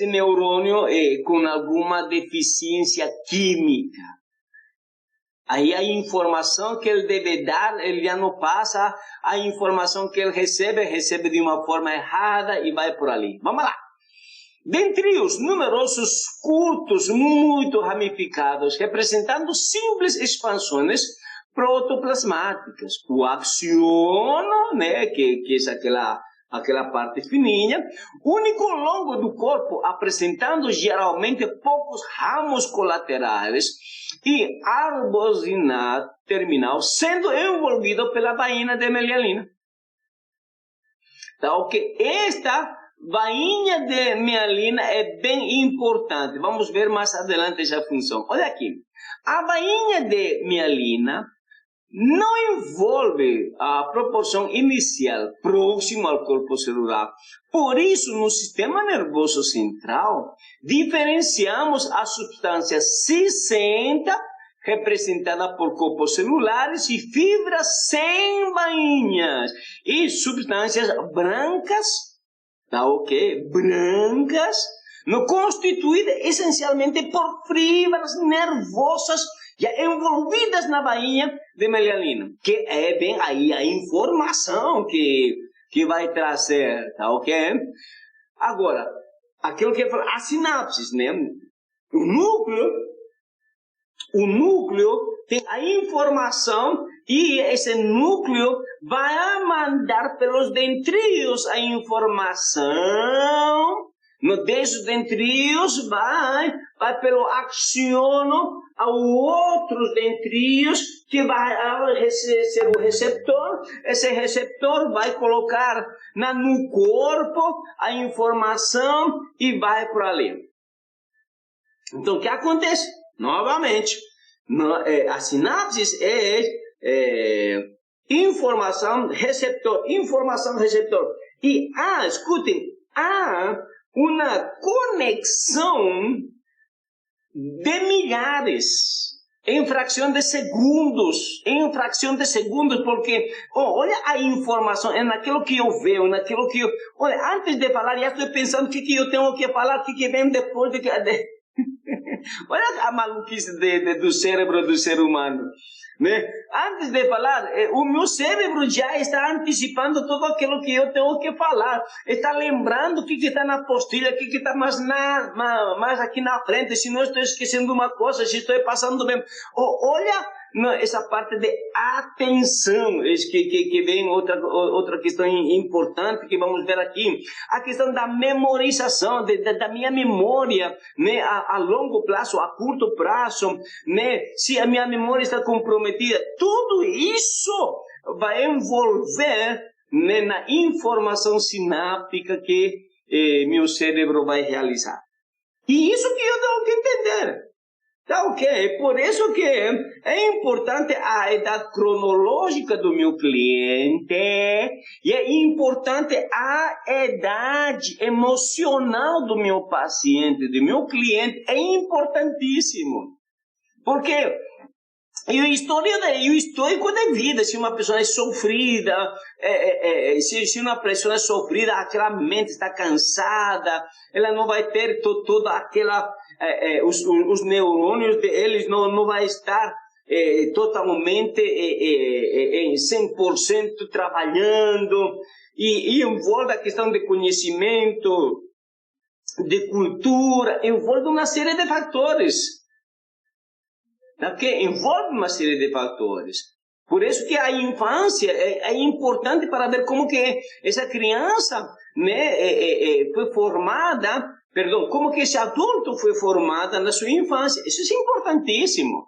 neurônio com alguma deficiência química. Aí a informação que ele deve dar, ele já não passa, a informação que ele recebe de uma forma errada e vai por ali. Vamos lá. Dentre os numerosos curtos, muito ramificados, representando simples expansões protoplasmáticas. O axônio, né, que é aquela parte fininha, único longo do corpo, apresentando geralmente poucos ramos colaterais, e arbosinato terminal sendo envolvido pela vaina de mielina. Então, que esta vaina de mielina é bem importante. Vamos ver mais adelante essa função. Olha aqui. A vaina de mielina não envolve a proporção inicial próxima ao corpo celular. Por isso, no sistema nervoso central, diferenciamos a substância cinzenta, representada por corpos celulares e fibras sem bainhas, e substâncias brancas, tá ok? Brancas, no constituídas essencialmente por fibras nervosas já envolvidas na bainha de mielina, que é bem aí a informação que vai trazer, tá ok? Agora, aquilo que eu falo, as sinapses, né? O núcleo tem a informação e esse núcleo vai mandar pelos dendritos a informação. Desde os dendritos vai pelo axônio a outros dendritos que vai ser o receptor. Esse receptor vai colocar no corpo a informação e vai por ali. Então, o que acontece? Novamente, a sinapse é informação, receptor. E escutem, há uma conexão de milhares em fração de segundos, porque olha a informação, é naquilo que eu vejo, naquilo que eu... Olha, antes de falar, já estou pensando o que eu tenho que falar, o que vem depois de... Olha a maluquice do cérebro do ser humano, né? Antes de falar, o meu cérebro já está antecipando tudo aquilo que eu tenho que falar. Está lembrando o que está na apostila, o que está mais aqui na frente. Se não estou esquecendo uma coisa, se estou passando bem. Olha essa parte de atenção, que vem outra questão importante que vamos ver aqui. A questão da memorização, da minha memória, né? A longo prazo, a curto prazo, né? Se a minha memória está comprometida, tudo isso vai envolver, né, na informação sináptica que meu cérebro vai realizar. E isso que eu tenho que entender. Tá ok? Por isso que é importante a idade cronológica do meu cliente e é importante a idade emocional do meu paciente, do meu cliente. É importantíssimo. Porque e o histórico de vida, se uma pessoa é sofrida, se uma pessoa é sofrida, aquela mente está cansada, ela não vai ter toda aquela, os neurônios deles não vai estar totalmente em 100% trabalhando, e envolve a questão de conhecimento, de cultura, envolve uma série de fatores. Que envolve uma série de fatores. Por isso que a infância é importante para ver como que essa criança, né, foi formada, como que esse adulto foi formado na sua infância. Isso é importantíssimo.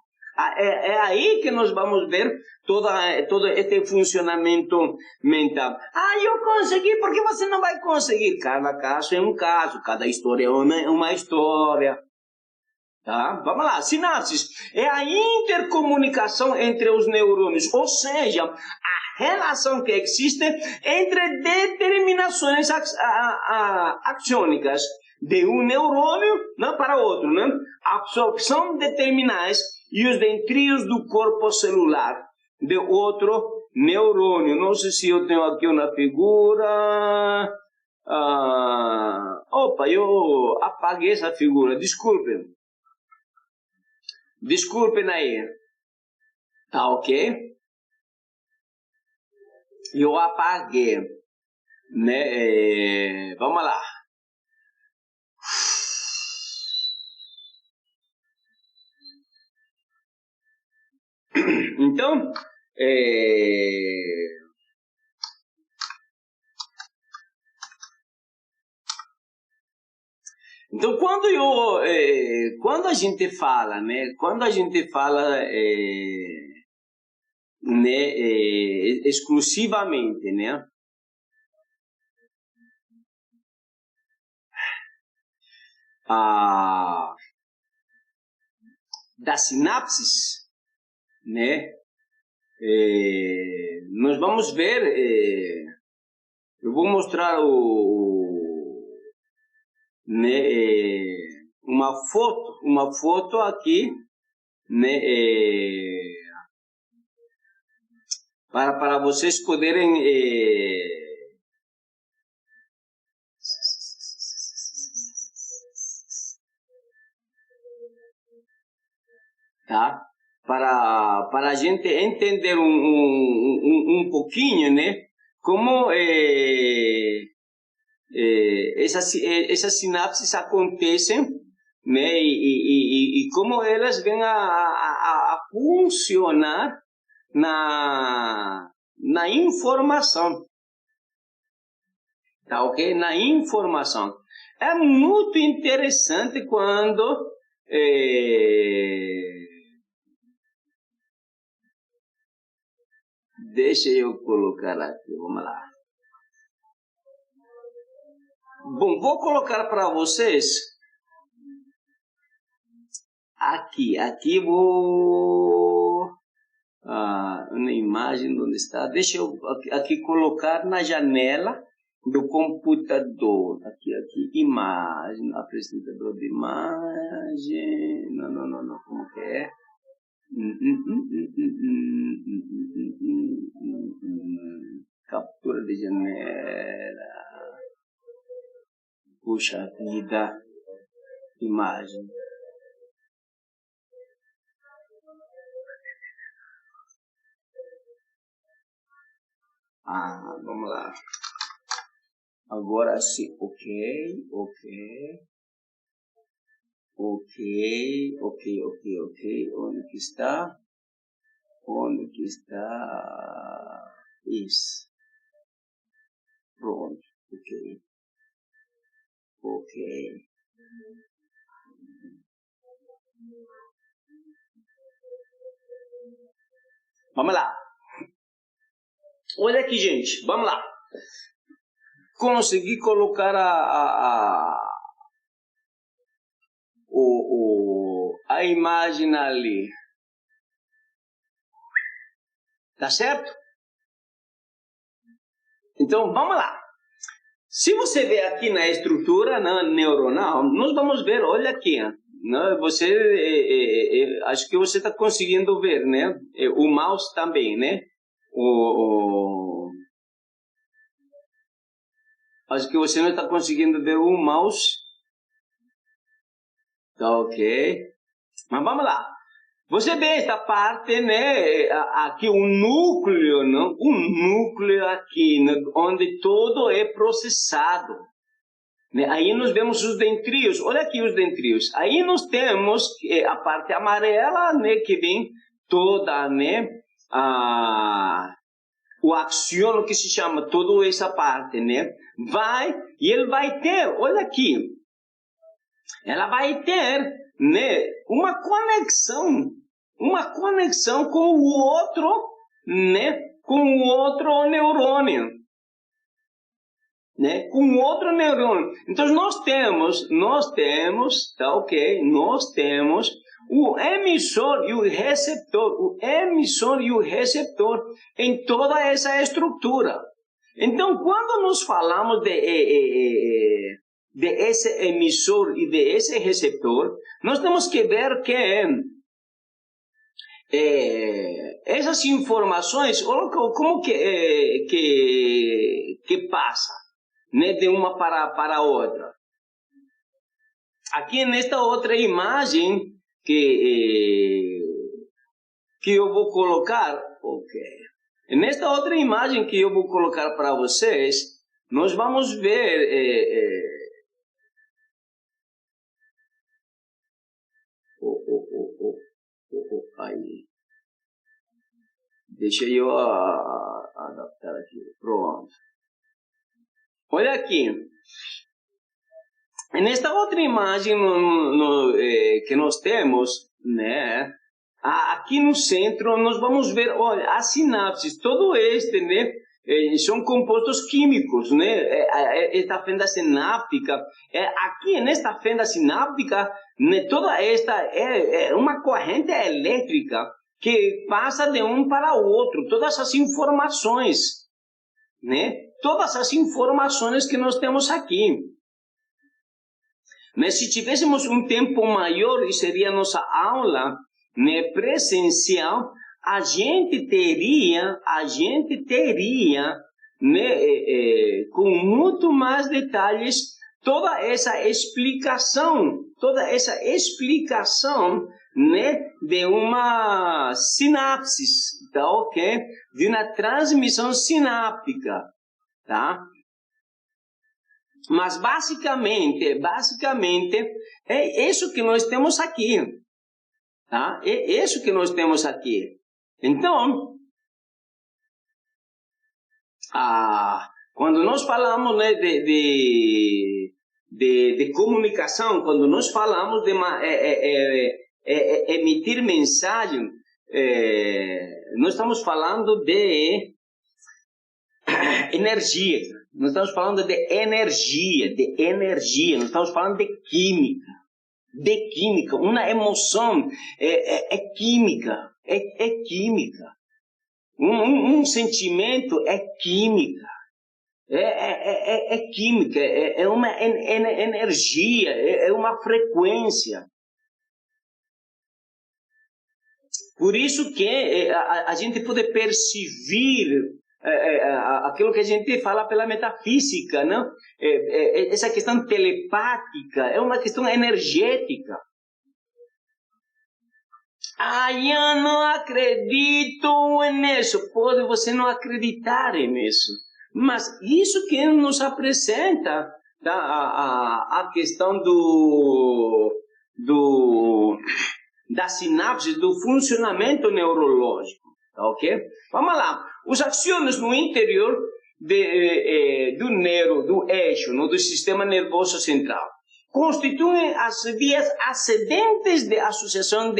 É aí que nós vamos ver todo este funcionamento mental. Eu consegui, por que você não vai conseguir? Cada caso é um caso, cada história é uma história. Tá? Vamos lá, sinapses é a intercomunicação entre os neurônios, ou seja, a relação que existe entre determinações axônicas de um neurônio, né, para outro, né? Absorção de terminais e os dendritos do corpo celular de outro neurônio. Não sei se eu tenho aqui uma figura. Eu apaguei essa figura, Desculpem aí. Tá ok? Eu apaguei. Né? Vamos lá. Então, Então, quando a gente fala, né? Quando a gente fala, né, exclusivamente, né? Das sinapses, né? Nós vamos ver, eu vou mostrar né, uma foto aqui, né, para vocês poderem tá? Para a gente entender um pouquinho, né? Como essas sinapses acontecem, né? E como elas vêm a funcionar na informação, tá ok? Na informação. É muito interessante quando deixa eu colocar aqui, vamos lá. Bom, vou colocar para vocês aqui vou uma imagem onde está. Deixa eu aqui colocar na janela do computador. Aqui, imagem, apresentador de imagem. Não, como que é? Captura de janela. Puxa vida. Imagem. Vamos lá. Agora sim. Ok. Onde que está? Isso. Pronto. Ok. Vamos lá. Olha aqui, gente. Vamos lá. Consegui colocar a imagem ali. Tá certo? Então, vamos lá. Se você ver aqui na estrutura neuronal, nós vamos ver, olha aqui, né? Você, acho que você está conseguindo ver, né? O mouse também, né? Acho que você não está conseguindo ver o mouse. Tá ok. Mas vamos lá. Você vê esta parte, né? Aqui o núcleo, não? O núcleo aqui, né? Onde todo é processado. Né? Aí nós vemos os dendritos. Olha aqui os dendritos. Aí nós temos a parte amarela, né? Que vem toda, né? O axônio que se chama toda essa parte, né? E ele vai ter, olha aqui, ela vai ter, né, uma conexão com o outro, né, com o outro neurônio, né, com outro neurônio. Então nós temos, tá ok? Nós temos o emissor e o receptor em toda essa estrutura. Então, quando nós falamos de esse emissor e de esse receptor, nós temos que ver que essas informações, como que passa, né, de uma para a outra. Aqui nesta outra imagem que eu vou colocar, ok. Nesta outra imagem que eu vou colocar para vocês, nós vamos ver aí. Deixa eu adaptar aqui. Pronto. Olha aqui. Nesta outra imagem que nós temos, né, aqui no centro, nós vamos ver, olha, as sinapses, todo este, né, são compostos químicos, né, esta fenda sináptica, aqui nesta fenda sináptica, né, toda esta é uma corrente elétrica que passa de um para o outro, todas as informações, né, todas as informações que nós temos aqui. Mas se tivéssemos um tempo maior, e seria nossa aula, né, presencial, a gente teria, né, com muito mais detalhes, toda essa explicação, né, de uma sinapse, tá, ok? De uma transmissão sináptica, tá? Mas basicamente é isso que nós temos aqui, tá? É isso que nós temos aqui. Então, quando nós falamos, né, de comunicação, quando nós falamos de emitir mensagem, nós estamos falando de energia. Nós estamos falando de energia, nós estamos falando de química, uma emoção é química, um sentimento é química, química, é uma energia, é uma frequência. Por isso que a gente pode perceber aquilo que a gente fala pela metafísica, não? Essa questão telepática é uma questão energética. Eu não acredito nisso. Pode você não acreditar nisso, mas isso que nos apresenta, tá? A questão da sinapse, do funcionamento neurológico, tá, ok? Vamos lá. Os axônios no interior do eixo, do sistema nervoso central, constituem as vias ascendentes de associação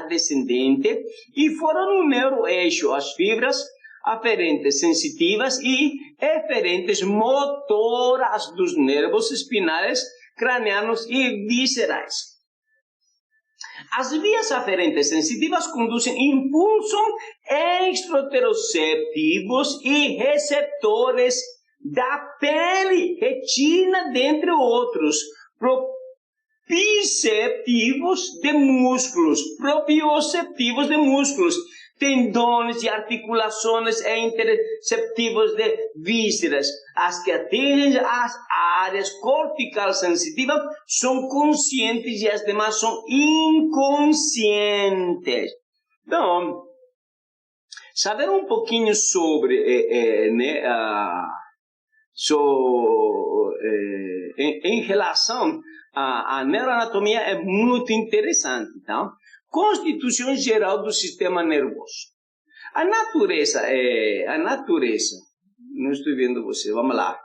descendente e fora no neuroeixo as fibras aferentes sensitivas e eferentes motoras dos nervos espinais, cranianos e viscerais. As vias aferentes sensitivas conduzem impulsos extroteroceptivos e receptores da pele, retina, dentre outros, proprioceptivos de músculos, tendões e articulações e interceptivos de vísceras. As que atingem as áreas cortical sensitivas são conscientes e as demais são inconscientes. Então, saber um pouquinho sobre, em relação à neuroanatomia é muito interessante, tá? Constituição geral do sistema nervoso. A natureza, não estou vendo você, vamos lá.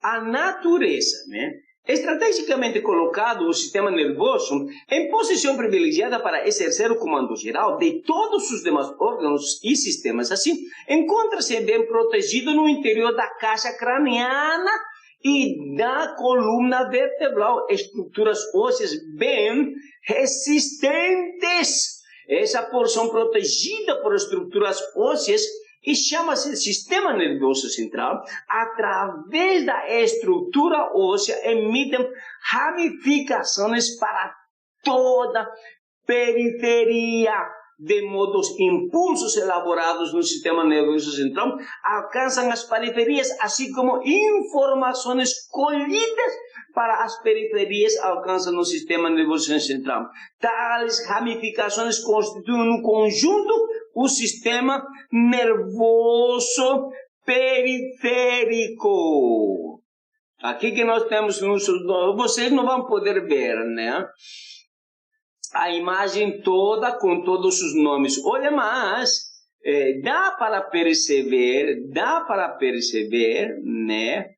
A natureza, né? Estrategicamente colocado o sistema nervoso em posição privilegiada para exercer o comando geral de todos os demais órgãos e sistemas. Assim, encontra-se bem protegido no interior da caixa craniana e da coluna vertebral, estruturas ósseas bem resistentes. Essa porção protegida por estruturas ósseas e chama-se sistema nervoso central. Através da estrutura óssea emitem ramificações para toda a periferia, de modo que impulsos elaborados no sistema nervoso central alcançam as periferias, assim como informações colhidas para as periferias alcançam no sistema nervoso central. Tais ramificações constituem um conjunto o sistema nervoso periférico. Aqui que nós temos, vocês não vão poder ver, né? A imagem toda com todos os nomes. Olha, mas dá para perceber, né?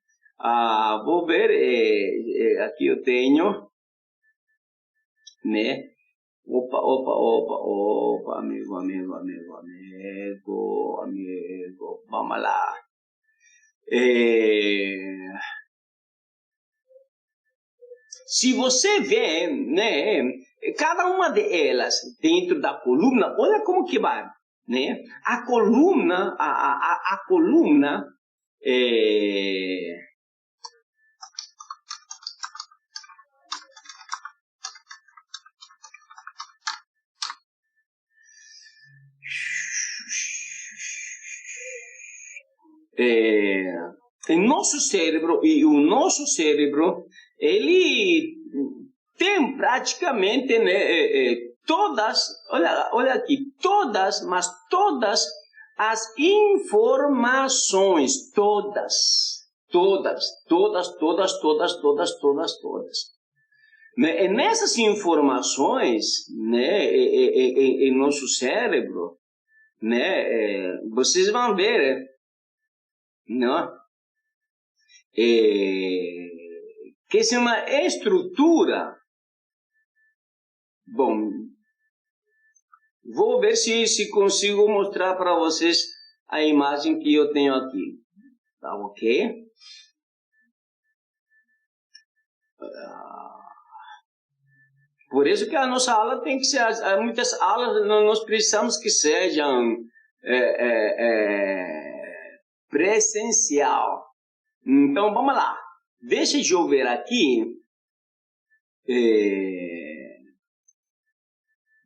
Vou ver, aqui eu tenho, né? Opa, amigo, vamos lá. Se você vê, né, cada uma delas dentro da coluna, olha como que vai, né? A coluna, a coluna, o nosso cérebro, ele tem praticamente, né, todas, olha aqui, todas as informações, todas. Né? E nessas informações, né, em nosso cérebro, né, vocês vão ver, não? Que é uma estrutura. Bom, vou ver se consigo mostrar para vocês a imagem que eu tenho aqui. Tá ok? Por isso que a nossa aula tem que ser, muitas aulas nós precisamos que sejam presencial. Então vamos lá. Deixa eu ver aqui.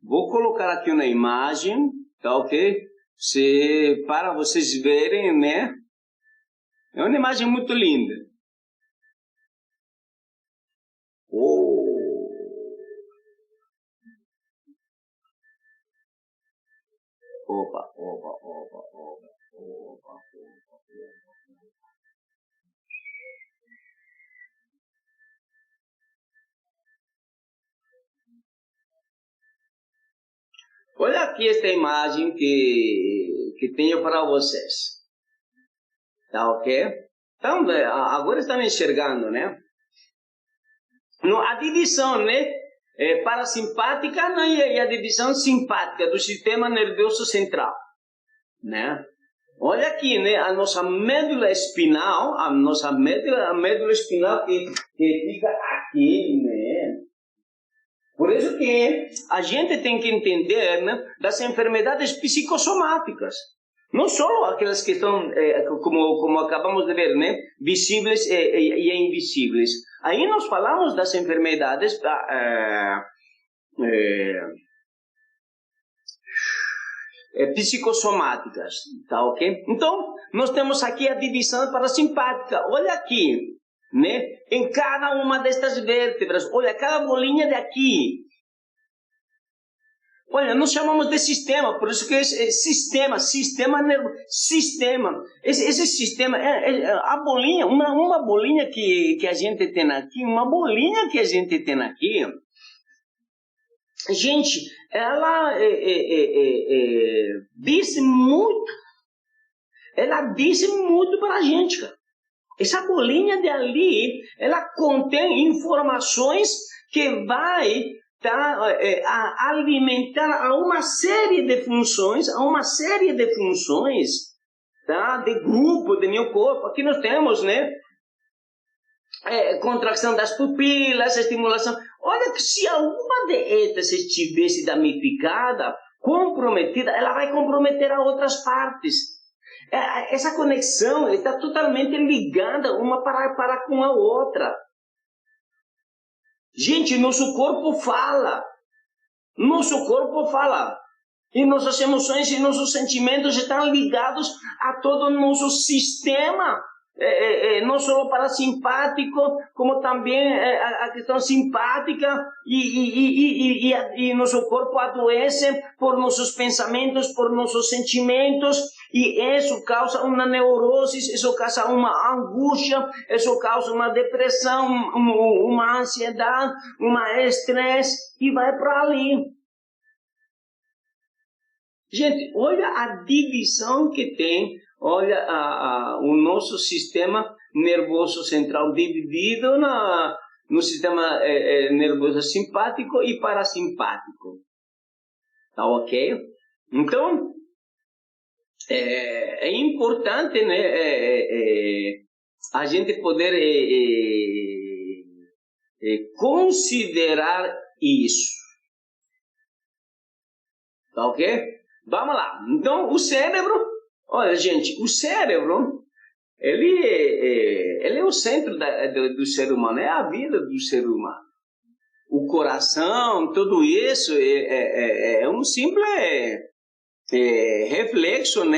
Vou colocar aqui uma imagem, tá ok? Para vocês verem, né? É uma imagem muito linda. Opa. Olha aqui esta imagem que tenho para vocês. Tá ok? Então, agora estão enxergando, né? A divisão, né? Parasimpática, né? E a divisão simpática do sistema nervoso central, né? Olha aqui, né? A nossa médula espinal, a médula espinal que fica aqui, né? Por isso que a gente tem que entender, né, das enfermidades psicossomáticas. Não só aquelas que estão, como acabamos de ver, né, visíveis e invisíveis. Aí nós falamos das enfermidades psicossomáticas, tá ok? Então, nós temos aqui a divisão parasimpática. Olha aqui, né? Em cada uma destas vértebras, olha, cada bolinha de aqui. Olha, nós chamamos de sistema, por isso que é sistema nervoso, sistema. Esse sistema, a bolinha, uma bolinha que a gente tem aqui, gente, ela diz muito para a gente, cara. Essa bolinha de ali, ela contém informações que vai alimentar a uma série de funções, tá? De grupo, de meu corpo. Aqui nós temos, né? Contração das pupilas, estimulação. Olha que se alguma dessas estivesse danificada, comprometida, ela vai comprometer a outras partes. Essa conexão está totalmente ligada uma para com a outra. Gente, nosso corpo fala. E nossas emoções e nossos sentimentos estão ligados a todo o nosso sistema. Não só parasimpático, como também a questão simpática, e nosso corpo adoece por nossos pensamentos, por nossos sentimentos, e isso causa uma neurose, isso causa uma angústia, isso causa uma depressão, uma ansiedade, uma estresse, e vai para ali. Gente, olha a divisão que tem. Olha o nosso sistema nervoso central dividido no sistema nervoso simpático e parasimpático. Tá ok? Então, é importante, né, a gente poder considerar isso. Tá ok? Vamos lá. Então, o cérebro, olha, gente, o cérebro, ele é o centro do ser humano, é a vida do ser humano. O coração, tudo isso é um simples reflexo, né,